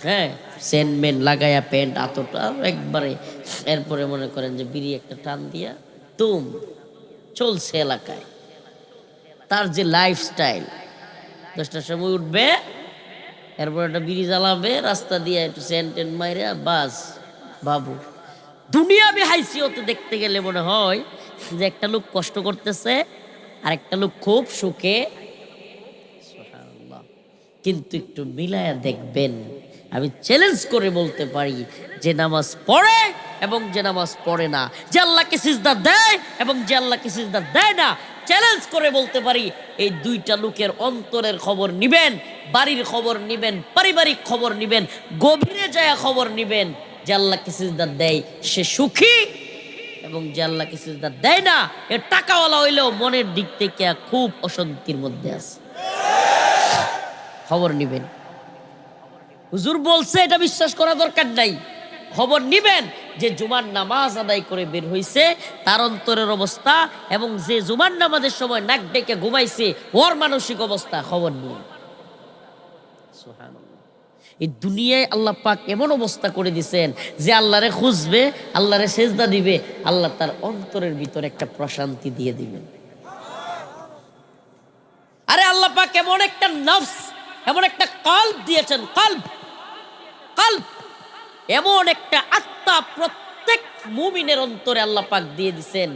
হ্যাঁ সেন্টমেন্ট লাগাইয়া প্যান্ট আতরটা একবারে, এরপরে মনে করেন যে বিড়ি একটা টান দিয়া তুম চলছে এলাকায়। তার যে লাইফস্টাইল, 10টার সময় উঠবে, এরপর একটা বিড়ি জ্বালাবে, রাস্তা দিয়ে একটু সেন্টেন্ট মাইরা বাস বাবু। দুনিয়াবি হাইসিয়তে দেখতে গেলে মনে হয় যে একটা লোক কষ্ট করতেছে আর একটা লোক খুব সুখে। কিন্তু একটু মিলায়া দেখবেন, আমি চ্যালেঞ্জ করে বলতে পারি, যে নামাজ পড়ে এবং যে নামাজ পড়ে না, যে আল্লাহকে সিজদা দেয় এবং যে আল্লাহকে সিজদা দেয় না, চ্যালেঞ্জ করে বলতে পারি এই দুইটা লোকের অন্তরের খবর নিবেন, বাড়ির খবর নিবেন, পারিবারিক খবর নিবেন, গভীরে যায় খবর নিবেন। যে আল্লাহকে সিজদা দেয় সে সুখী, এবং যে আল্লাহকে সিজদা দেয় না, এ টাকাওয়ালা হইলেও মনের দিক থেকে খুব অশান্তির মধ্যে আছে। খবর নিবেন, হুজুর বলছে এটা বিশ্বাস করা দরকার নাই, খবর নিবেন যে জুমার নামাজ আদায় করে বের হইছে তার অন্তরের অবস্থা, এবং যে জুমার নামাজের সময় নাক ডেকে ঘুমাইছে ওর মানসিক অবস্থা খবর নিয়ে। সুবহানাল্লাহ। এই দুনিয়ায় আল্লাহ পাক এমন অবস্থা করে দিছেন যে আল্লাহরে খুঁজবে, আল্লাহরে সেজদা দিবে, আল্লাহ তার অন্তরের ভিতরে একটা প্রশান্তি দিয়ে দিবেন। আরে আল্লাহ পাক এমন একটা নফস, এমন একটা কলব দিয়েছেন, কলব, এমন একটা আত্মা প্রত্যেক মুমিনের অন্তরে আল্লাহ পাক দিয়ে দিছেন,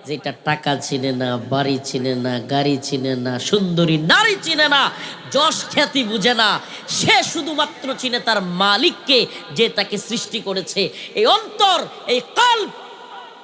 যেটা টাকা চিনে না, বাড়ি চিনে না, গাড়ি চিনে না, সুন্দরী নারী চিনে না, যশ খ্যাতি বুঝে না, সে শুধুমাত্র চিনে তার মালিককে, যে তাকে সৃষ্টি করেছে। এই অন্তর, এই কলব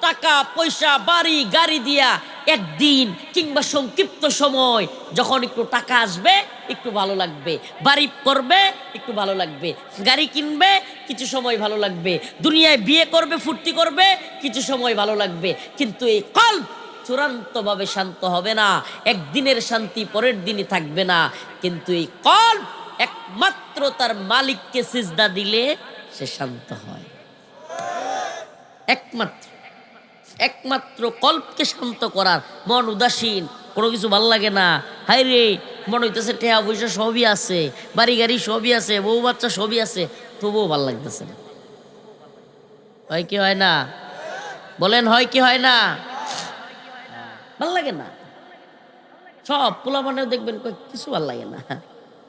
টাকা পয়সা বাড়ি গাড়ি দিয়া একদিন কিংবা সংক্ষিপ্ত সময় যখন একটু টাকা আসবে একটু ভালো লাগবে, বাড়ি করবে একটু ভালো লাগবে, গাড়ি কিনবে কিছু সময় ভালো লাগবে, দুনিয়ায় বিয়ে করবে ফুর্তি করবে কিছু সময় ভালো লাগবে, কিন্তু এই কল্প চূড়ান্তভাবে শান্ত হবে না। একদিনের শান্তি পরের দিনই থাকবে না, কিন্তু এই কল্প একমাত্র তার মালিককে সিজদা দিলে সে শান্ত হয়। একমাত্র কল্পকে শান্ত করার। মন উদাসীন, কোনো কিছু ভালো লাগে না, হাই রে মনে হইতেছে টেহা পয়সা সবই আছে, বাড়ি গাড়ি সবই আছে, বউ বাচ্চা সবই আছে, তবুও ভাল লাগতেছে না। হয় কি হয় না? বলেন হয় কি হয় না? ভাল লাগে না। সব পোলা মানেও দেখবেন কিছু ভাল লাগে না।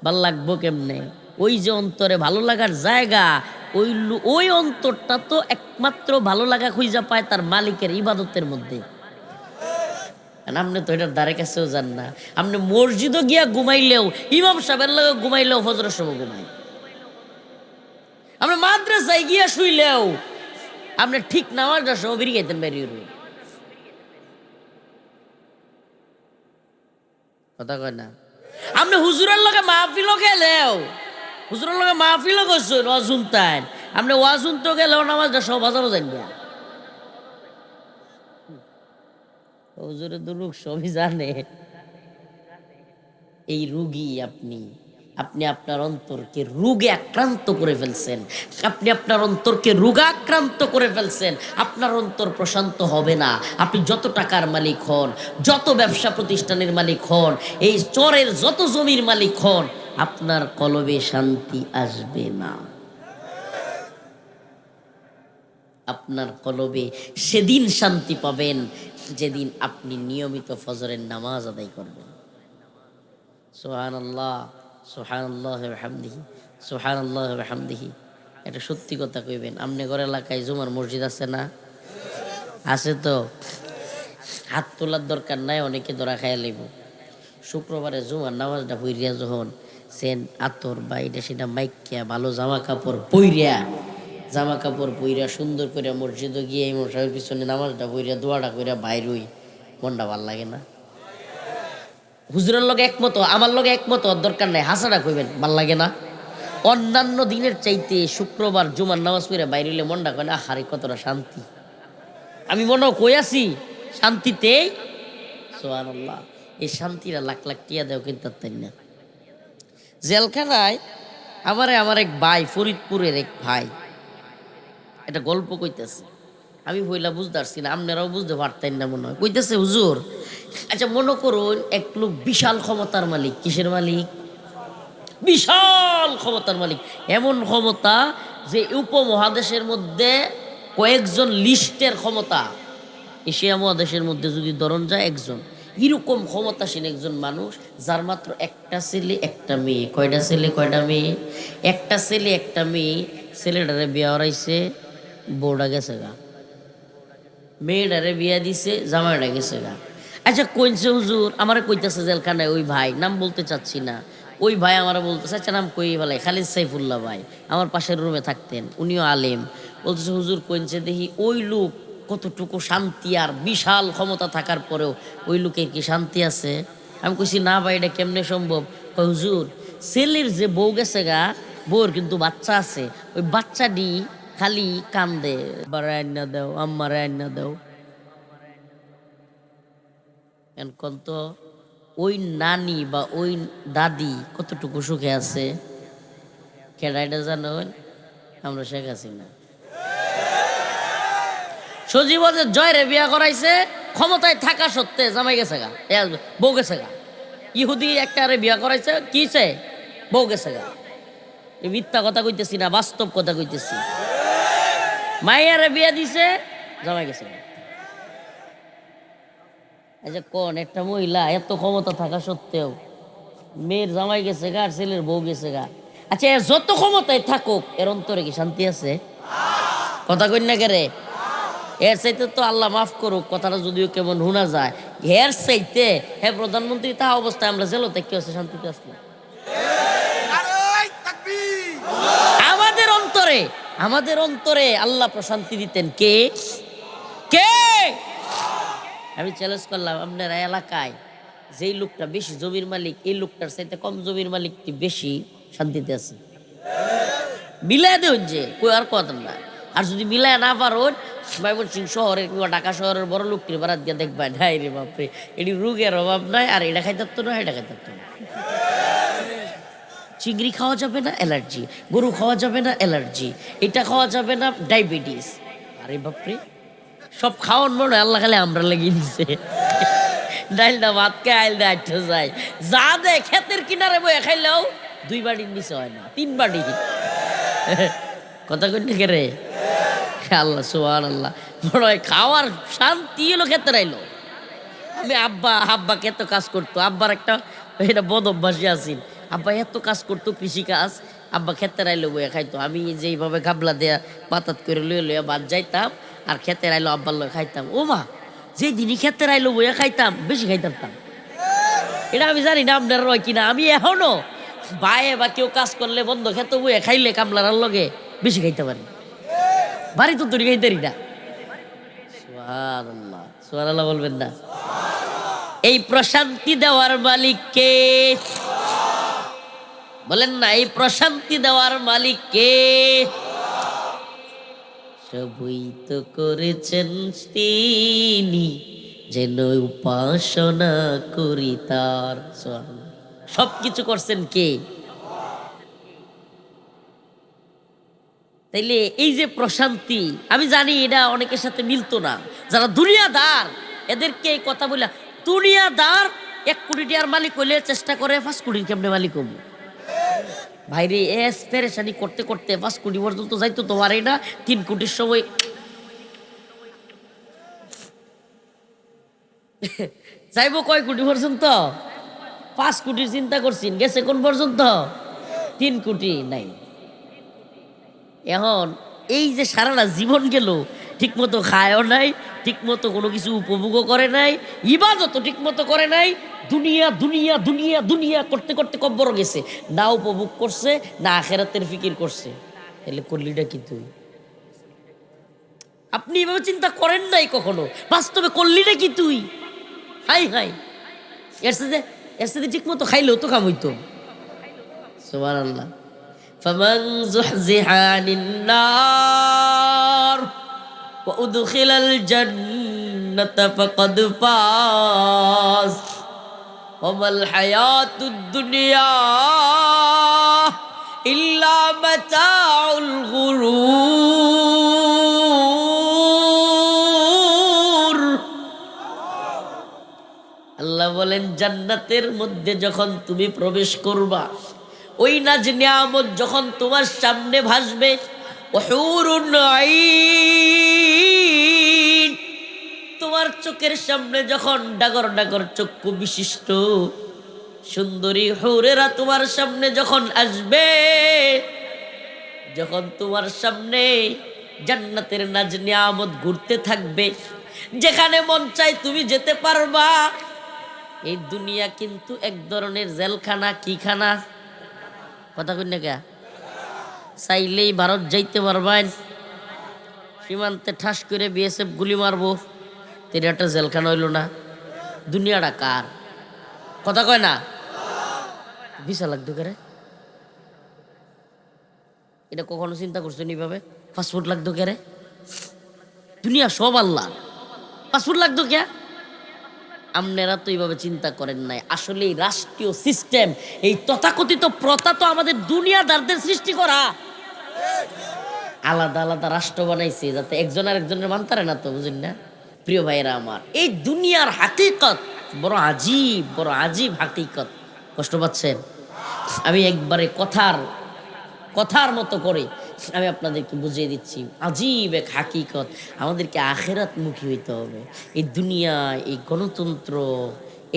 ভাল লাগবো কেমনে? ওই যে অন্তরে ভালো লাগার জায়গা, ওই অন্তরটা তো একমাত্র ভালো লাগা খুঁজা পায় তার মালিকের ইবাদতের মধ্যে। আপনি তো এটার দ্বারে কাছেও যান না। আপনি মসজিদও গিয়া ঘুমাইলেও, ইমাম সাহেবের লাগে ঘুমাইলেও ফজরের সময় ঘুমাই। আপনি মাদ্রাসায় গিয়া শুইলেও আপনি ঠিক নামাজটার সময় বেরিয়ে গাইতেন, বেরিয়ে কথা কয় না। আপনি হুজুরের লগে মাহফিলও গেলেও, হুজুরের লগে মাহফিলও করছেন, ওয়াজ শুনতেন, আপনি ওয়াজ শুনতেও গেলেও নামাজটা সব বাজারও যান গিয়া। হুজুরের দুরুক সবই জানে। এই রুগী আপনি আপনার অন্তরকে রোগে আক্রান্ত করে ফেলছেন। আপনি আপনার অন্তরকে রোগাক্রান্ত করে ফেলছেন। আপনার অন্তর প্রশান্ত হবে না। আপনি যত টাকার মালিক হন, যত ব্যবসা প্রতিষ্ঠানের মালিক হন, এই চরের যত জমির মালিক হন, আপনার কলবে শান্তি আসবে না। আপনার কলবে সেদিন শান্তি পাবেন যেদিন আপনি নিয়মিত ফজরের নামাজ আদায় করবেন। সুবহানাল্লাহ, সুবহানাল্লাহি ওয়া বিহামদিহি, সুবহানাল্লাহি ওয়া বিহামদিহি। এটা সত্যি কথা কইবেন। আমনে ঘর এলাকায় জুমার মসজিদ আছে না? আছে তো? হাত তোলার দরকার নাই, অনেকে ধরা খাইয়া লইব। শুক্রবারে জুমার নামাজটা পইরিয়া যখন সেন আতর বা এটা সেটা মাইকিয়া ভালো জামা কাপড় পইরা সুন্দর করে মসজিদে গিয়ে ইমাম সাহেবের পিছনে নামাজটা পইরা দোয়াটা কইরা বাইর হই, মনটা ভাল লাগে না? হুজুরের লগে একমত, আমার লগে একমত, দরকার নাই, হাসাটা কইবেন, ভাল লাগে না? অন্যান্য দিনের চাইতে শুক্রবার জুমার নামাজ পড়ে বাইরে হইলে মনটা কয় না, হারে কতটা শান্তি। আমি মনে কই আছি শান্তিতে। সুবহানাল্লাহ। এই শান্তিরা লাখ লাখ টিয়া দেও কিন্তু তাই না। জেলখানায় আমার এক ভাই, ফরিদপুরের এক ভাই, একটা গল্প কইতেছে। আমি বইলা বুঝতে পারছি না, আপনারাও বুঝতে পারতেন না মনে হয়। কইতেছে, হুজুর আচ্ছা মনে করুন এক লোক বিশাল ক্ষমতার মালিক। কিসের মালিক? বিশাল ক্ষমতার মালিক। এমন ক্ষমতা যে উপমহাদেশের মধ্যে কয়েকজন লিস্টের ক্ষমতা, এশিয়া মহাদেশের মধ্যে যদি ধরন যায় একজন, এরকম ক্ষমতাসীন একজন মানুষ, যার মাত্র একটা ছেলে একটা মেয়ে। কয়টা ছেলে কয়টা মেয়ে? একটা ছেলে একটা মেয়ে। ছেলেটারে বিয়া হরাইছে, বউটা গেছে গা। মেয়েটারে বিয়া দিছে, জামাইটা গেছে গা। আচ্ছা কইছে হুজুর, আমারে কইতেছে জেলখানায় ওই ভাই, নাম বলতে চাচ্ছি না, ওই ভাই আমার বলতেছে, আচ্ছা নাম কই বলাই, খালিদ সাইফুল্লাহ ভাই, আমার পাশের রুমে থাকতেন, উনিও আলেম। বলতেছে হুজুর কইছে দেখি ওই লোক কতটুকু শান্তি, আর বিশাল ক্ষমতা থাকার পরেও ওই লোকের কি শান্তি আছে? আমি কইছি না ভাই, এটা কেমনে সম্ভব? কই হুজুর, ছেলের যে বউ গেছে গা, বউর কিন্তু বাচ্চা আছে, ওই বাচ্চাটি খালি কান্দে, বারে আইনা দাও, আম্মারে আইনা দাও। এখন তো ওই নানি বা ওই দাদি কতটুকু সুখে আছে? কেডাইটা জানেন? আমরা শেখ হাসিনা। সজীবদের জয়রে বিয়া করাইছে, ক্ষমতায় থাকা সত্ত্বে জামাই গেছে গা, বউ গেছে গা। ইহুদি একটা বিয়া করাইছে, কিছে? বউ গেছে গা। এই মিথ্যা কথা কইতেছি না, বাস্তব কথা কইতেছি। মাইয়ারে বিয়া দিছে, জামাই গেছে গা। আচ্ছা কোন একটা মহিলা এত ক্ষমতা থাকা সত্ত্বেও মেয়ের জামাই গেছে গা আর ছেলের বউ গেছে গা, আচ্ছা এর যত ক্ষমতায় থাকুক এর অন্তরে কি শান্তি আছে? কথা কই না কে রে? এর চাইতে তো আল্লাহ মাফ করুক, কথাটা যদিও কেমন শোনা যায়, এর চাইতে হ্যাঁ প্রধানমন্ত্রী তা অবস্থায় আমরা জেলো থেকে আছে, শান্তিতে আসলাম। আমাদের অন্তরে আল্লাহ প্রশান্তি দিতেন কে? কে? আমি চ্যালেঞ্জ করলাম আপনার এলাকায় যেই লোকটা বেশি জমির মালিক এই লোকটার চাইতে কম জমির মালিকটি বেশি শান্তিতে আছে। মিলাই দেন যে কই আর কথা না। আর যদি মিলাই না পারো ময়মনসিংহ শহরের কিংবা ঢাকা শহরের বড় লোকটির বারাত দিয়ে দেখবেন হাই রে বাপরে এটি রোগের অভাব নাই আর এটা খাইতে পারতো না এটা খাইতে পারতো না। চিংড়ি খাওয়া যাবে না অ্যালার্জি, গরু খাওয়া যাবে না অ্যালার্জি, এটা খাওয়া যাবে না ডায়াবেটিস। আরে বাপরে সব খাওয়ান মনে হয় আল্লাহ খালি আমরা লাগিয়ে দিছে। ডাইলটা ভাত খেয়ে আইল দেয় আটটা যায় যা দেয় ক্ষেতের কিনারে বয়ে খাইলেও 2 বাড়ির নিচে হয় না 3 বাড়ি। কথা কই রে আল্লাহ সুবহানাল্লাহ। মনে হয় খাওয়ার শান্তি এলো ক্ষেতে রাইলো। আমি আব্বা এত কাজ করতো, আব্বার একটা এটা বদ অভ্যাসী আছিল। আব্বা এত কাজ করতো কৃষি কাজ, আব্বা ক্ষেতে রাইলো বইয়া খাইতো। আমি যেইভাবে গাবলা দেয়া পাতাত করে লইয়া লইয়া বাদ যাইতাম আর ক্ষেতে রাইলো আব্বার লয়ে খাইতাম। ও মা যে দিনই ক্ষেতে রাইলো বইয়া খাইতাম বেশি খাইতাম। এটা আমি জানি না আপনার রয় কিনা। আমি এখনো বায়ে বা কেউ কাজ করলে বন্ধ খেতে বইয়া খাইলে কামলার লগে বেশি খাইতে পারি, বাড়ি তো তৈরি খাইতে না। সুবহানাল্লাহ সুবহানাল্লাহ বলবেন না। এই প্রশান্তি দেওয়ার মালিক কে বলেন না? এই প্রশান্তি দেওয়ার মালিক কে? সবই তো করেছেন তিনি, যেন উপাসনা করি তার। সব কিছু করছেন কে? তাইলে এই যে প্রশান্তি, আমি জানি এটা অনেকের সাথে মিলতো না। যারা দুনিয়াদার এদেরকে এই কথা বলে, দুনিয়াদার 1 কোটি টাকার মালিক হইলে চেষ্টা করে 5 কোটির কেমনে মালিক হবো। ভাইরে এস পেরেশানি করতে করতে 5 কোটি পর্যন্ত যাইতো তো পারে না। 3 কোটির সময় যাইবো কয় কোটি পর্যন্ত? 5 কোটির চিন্তা করছেন, গেছে কোন পর্যন্ত? 3 কোটি নাই। এখন এই যে সারাটা জীবন গেল, ঠিক মতো খায়ও নাই, ঠিক মতো কোনো কিছু উপভোগও করে নাই, ইবাদতও ঠিক মতো করে নাই, দুনিয়া দুনিয়া দুনিয়া দুনিয়া করতে করতে কব্বর গেছে, না উপভোগ করছে না আখেরাতের ফিকির করছে। তাহলে করলিটা কি তুই? আপনি এভাবে চিন্তা করেন নাই কখনো, বাস্তবে করলিটা কি তুই? হাই হাই, এর সাথে ঠিক মতো খাইলেও তো কাম হইতো। সুবহানাল্লাহ। ফামান যুহজিহা আনিন নার ওয়া উদখিলাল জান্নাতা ফাকাদ ফাজ ওয়া মাল হায়াতুদ দুনিয়া ইল্লা মাতাউল গুরুর। আল্লাহ বলেন জান্নাতের মধ্যে যখন তুমি প্রবেশ করবা, ওই নাজ নিয়ামত যখন তোমার সামনে ভাসবে, হুরুন আইন তোমার চোখের সামনে যখন ডাগর ডাগর চক্ষু বিশিষ্ট সুন্দরী হুরেরা তোমার সামনে যখন আসবে, যখন তোমার সামনে জান্নাতের নাজ নিয়ামত ঘুরতে থাকবে, যেখানে মন চাই তুমি যেতে পারবা। এই দুনিয়া কিন্তু এক ধরনের জেলখানা। কি খানা? কথা কই না কে? চাইলেই ভারত যাইতে পারবেন, সীমান্তে ঠাস করে বিএসএফ গুলি মারবো, তেরে একটা জেলখানা হইল না। দুনিয়াটা কার? কথা কয় না? ভিসা লাগতো কে? এটা কখনো চিন্তা করছেন এইভাবে? পাসপোর্ট লাগতো কে? দুনিয়া সব আল্লাহ, পাসপোর্ট লাগতো কে? আপনারা তো এইভাবে চিন্তা করেন নাই। আসলে এই রাষ্ট্রীয় সিস্টেম, এই তথাকথিত প্রথা তো আমাদের দুনিয়াদারদের সৃষ্টি করা। আলাদা আলাদা রাষ্ট্র বানাইছে যাতে একজন আর একজনের মানতারে না, তো বুঝেন না প্রিয় ভাইরা আমার? এই দুনিয়ার হাকিকত বড় আজীব হাকিকত। কষ্ট পাচ্ছেন? আমি একবারে কথার মতো করে আমি আপনাদেরকে বুঝিয়ে দিচ্ছি। আজীব এক হাকিকত। আমাদেরকে আখেরাত মুখী হইতে হবে। এই দুনিয়া, এই গণতন্ত্র,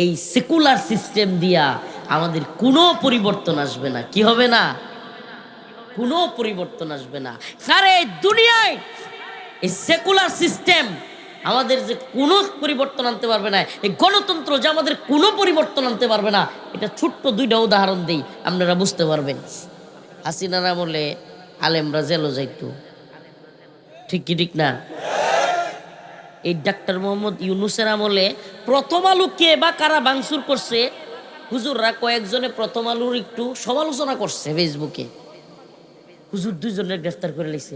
এই সেকুলার সিস্টেম দিয়া আমাদের কোনো পরিবর্তন আসবে না। কি হবে না? কোনো পরিবর্তন আসবে না। সারে দুনিয়ায় এই সেকুলার সিস্টেম আমাদের যে কোনো পরিবর্তন আনতে পারবে না, এই গণতন্ত্র যে আমাদের কোনো পরিবর্তন আনতে পারবে না। এটা ছোট্ট 2টা উদাহরণ দিই, আপনারা বুঝতে পারবেন। হাসিনার আমলে আলেমরা জেলও যাইতো, ঠিক কি ঠিক না? এই ডাক্তার মোহাম্মদ ইউনূসের আমলে প্রথম আলো কে বা কারা ভাঙচুর করছে, হুজুররা কয়েকজনে প্রথম আলোর একটু সমালোচনা করছে ফেসবুকে, হুজুর 2 জনের গ্রেফতার করে লাইছে।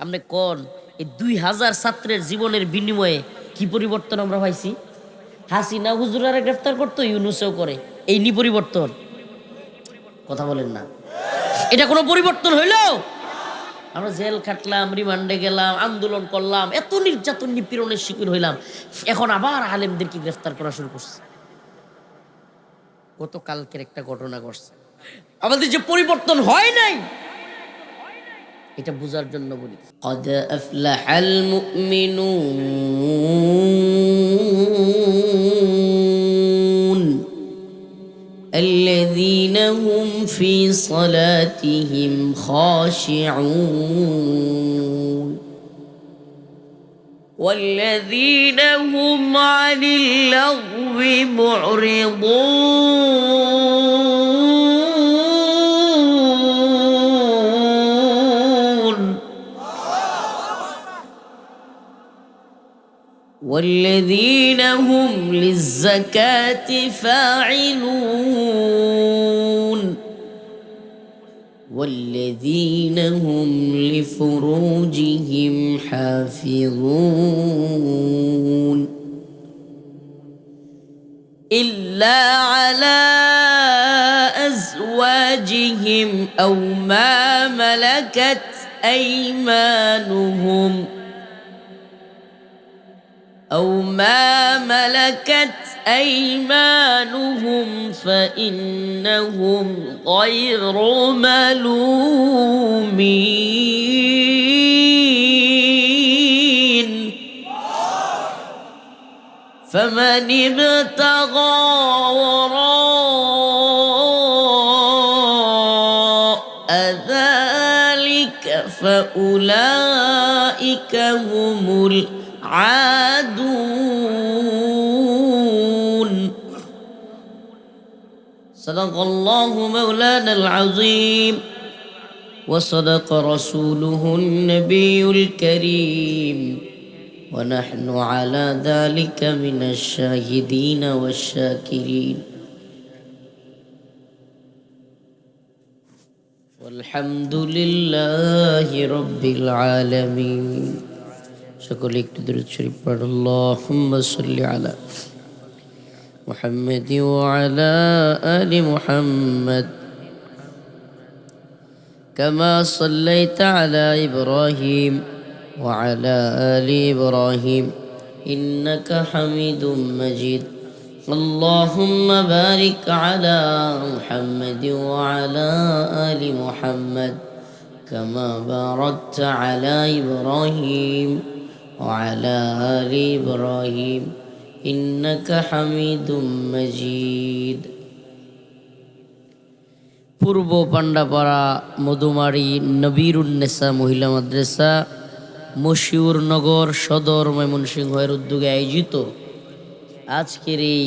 আপনি কোন এই 2000 ছাত্রের জীবনের বিনিময়ে কি পরিবর্তন আমরা পাইছি? হাসিনা হুজুরারে গ্রেফতার করতো, ইউনূসেও করে, এই নি পরিবর্তন? কথা বলেন না, এটা কোনো পরিবর্তন হইল? আমরা জেল খাটলাম, রিমান্ডে গেলাম, আন্দোলন করলাম, এত নির্যাতন নিপীড়নের শিকার হইলাম, এখন আবার আলেমদেরকে গ্রেফতার করা শুরু করছে। গতকালকের একটা ঘটনা ঘটছে, আমাদের যে পরিবর্তন হয় নাই এটা বোঝার জন্য বলি। قد أفلح المؤمنون الذين هم في صلاتهم خاشعون والذين هم عن اللغو معرضون والذين هم للزكاة فاعلون والذين هم لفروجهم حافظون إلا على أزواجهم أو ما ملكت أيمانهم فإنهم غير ملومين فمن ابتغى وراء ذلك فأولئك هم العادون صدق الله مولانا العظيم وصدق رسوله النبي الكريم ونحن على ذلك من الشاهدين والشاكرين والحمد لله رب العالمين সকলে একটু দরুদ শরীফ পড়ুন। আল্লাহুম্মা সাল্লি আলা মুহাম্মাদ ওয়া আলা আলি মুহাম্মাদ কামা সাল্লাইতা আলা ইব্রাহিম ওয়া আলা আলি ইব্রাহিম ইন্নাকা হামিদুম মাজিদ। আল্লাহুম্মা বারিক আলা মুহাম্মাদ ওয়া আলা আলি মুহাম্মাদ কামা বারাকতা আলা ইব্রাহিম وعلى آل إبراهيم إنك حميد مجيد। পূর্ব পান্ডাপাড়া মধুমারি নবীরুন্নেসা মহিলা মাদ্রাসা মশিউরনগর সদর ময়মনসিংহের উদ্যোগে আয়োজিত আজকের এই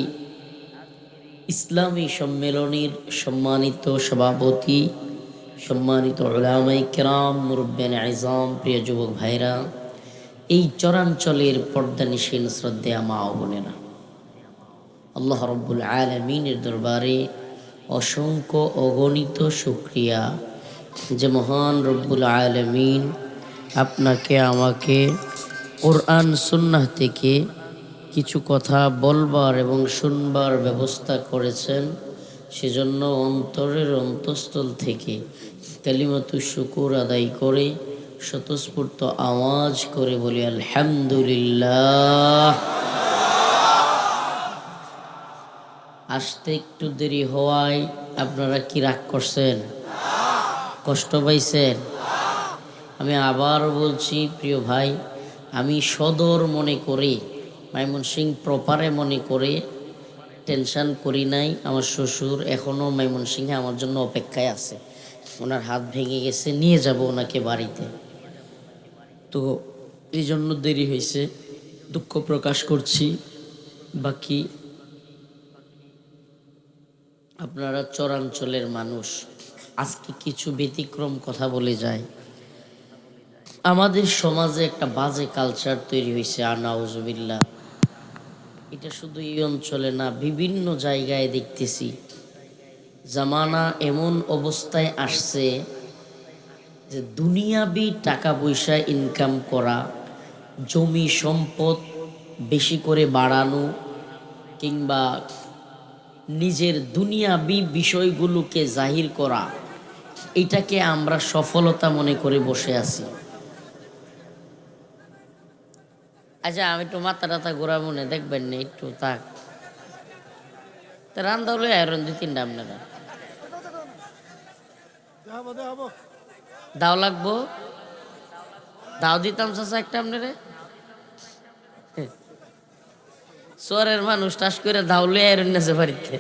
ইসলামী সম্মেলনের সম্মানিত সভাপতি, সম্মানিত উলামায়ে কেরাম, মুরব্বিয়ানে আযম, প্রিয় যুবক ভাইরা, এই চরাঞ্চলের পর্দানিশীন শ্রদ্ধেয়া মা ও বোনেরা, আল্লাহ রব্বুল আলামিনের দরবারে অসংখ্য অগণিত শুকরিয়া যে মহান রব্বুল আলামিন আপনাকে আমাকে কোরআন সুন্নাহ থেকে কিছু কথা বলবার এবং শুনবার ব্যবস্থা করেছেন। সেজন্য অন্তরের অন্তঃস্থল থেকে কালিমাতুশ শুকুর আদায় করে স্বতঃস্ফূর্ত আওয়াজ করে বলি আলহামদুলিল্লাহ। আসতে একটু দেরি হওয়ায় আপনারা কি রাগ করছেন? কষ্ট পাইছেন? আমি আবার বলছি প্রিয় ভাই, আমি সদর মনে করে, ময়মনসিংহ প্রপারে মনে করে টেনশন করি নাই। আমার শ্বশুর এখনও ময়মনসিংহে আমার জন্য অপেক্ষায় আছে, ওনার হাত ভেঙে গেছে, নিয়ে যাব ওনাকে বাড়িতে। তো এই জন্য দেরি হয়েছে, দুঃখ প্রকাশ করছি। বাকি আপনারা চরাঞ্চলের মানুষ, আজকে কিছু ব্যতিক্রম কথা বলে যায়। আমাদের সমাজে একটা বাজে কালচার তৈরি হয়েছে, আনাউজুবিল্লাহ। এটা শুধু এই অঞ্চলে না, বিভিন্ন জায়গায় দেখতেছি। জামানা এমন অবস্থায় আসছে যে দুনিয়াবি টাকা পয়সা ইনকাম করা, জমি সম্পদ বেশি করে বাড়ানো, কিংবা নিজের দুনিয়াবি বিষয়গুলোকে জাহির করা, এটাকে আমরা সফলতা মনে করে বসে আছি। আচ্ছা, আমি একটু মাথা টাথা ঘোরা মনে দেখবেন না, একটু থাক। রান্দা হলে আয়রন 2-3টা আপনারা দাও লাগবো, দাও দিতাম চাচা একটা আপনারে। শহরের মানুষ টাস করে দাউলে আয়রন নেছে বাড়িতে।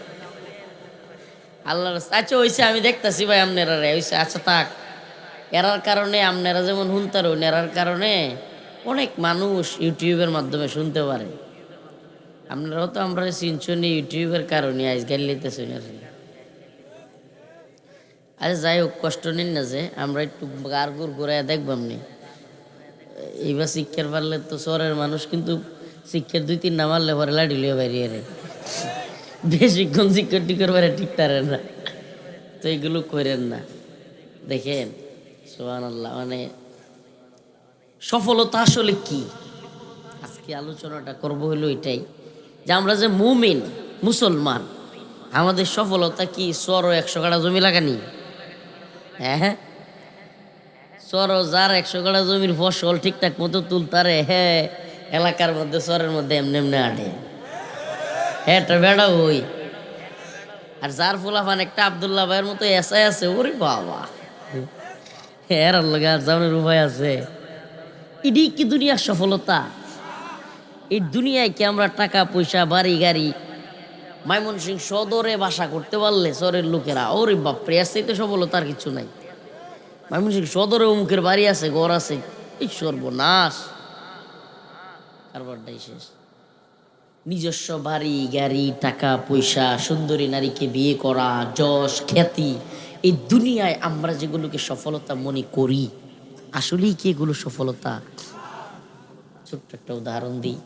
আল্লাহ আচ্ছা হইছে, আমি দেখতেছি ভাই আপনারা হইছে। আচ্ছা থাক, এরার কারণে আপনারা যেমন শুনতারুন, এরার কারণে অনেক মানুষ ইউটিউবের মাধ্যমে শুনতে পারে। আপনারাও তো আমরা চিনছুন ইউটিউবের কারণে আজ গাল লিতেছেন। আচ্ছা যাই হোক, কষ্ট নিন না, যে আমরা একটু গার গুড় ঘুরাইয়া দেখবাম নি। এইবার শিক্ষার পারলে তো শহরের মানুষ কিন্তু শিক্ষার 2-3 মারলে পরে লাঠি লিয়ে বাইরিয়ে রে, বেশিক্ষণ শিক্ষার টিকার বাইরে ঠিক তারেন না। তো এগুলো করেন না। দেখেন সুবহানাল্লাহ, মানে সফলতা আসলে কি, আজকে আলোচনাটা করবো হলো এটাই, যে আমরা যে মুমিন মুসলমান, আমাদের সফলতা কি সরো 100 কাঠা জমি লাগানি? হ্যাঁ, সরো যার 100 কাঠা জমির ফসল ঠিকঠাক মতো তুলতারে, হ্যাঁ এলাকার মধ্যে সরের মধ্যে এমনি এমনি আটে, হ্যাঁ বেড়া ওই। আর যার ফুলাফান একটা আবদুল্লাহ ভাইয়ের মতো এসাই আছে, ওরে বাবা, হ্যাঁ লগে আর যাওয়ার উপায় আছে? এটি কি দুনিয়ার সফলতা? এই দুনিয়ায় কি আমরা টাকা পয়সা বাড়ি গাড়ি, ময়মনসিংহ সদরে বাসা করতে পারলে চরের লোকেরা ওরে বাপরে, আসছে তো সফলতার কিছু নাই। ময়মনসিংহ সদরে অমুকের বাড়ি আছে, ঘর আছে, এই সর্বনাশ, কারবারটাই শেষ। নিজস্ব বাড়ি গাড়ি, টাকা পয়সা, সুন্দরী নারীকে বিয়ে করা, যশ খ্যাতি, এই দুনিয়ায় আমরা যেগুলোকে সফলতা মনে করি, আসলেই কি এগুলো সফলতা? ছোট্ট একটা উদাহরণ দিই।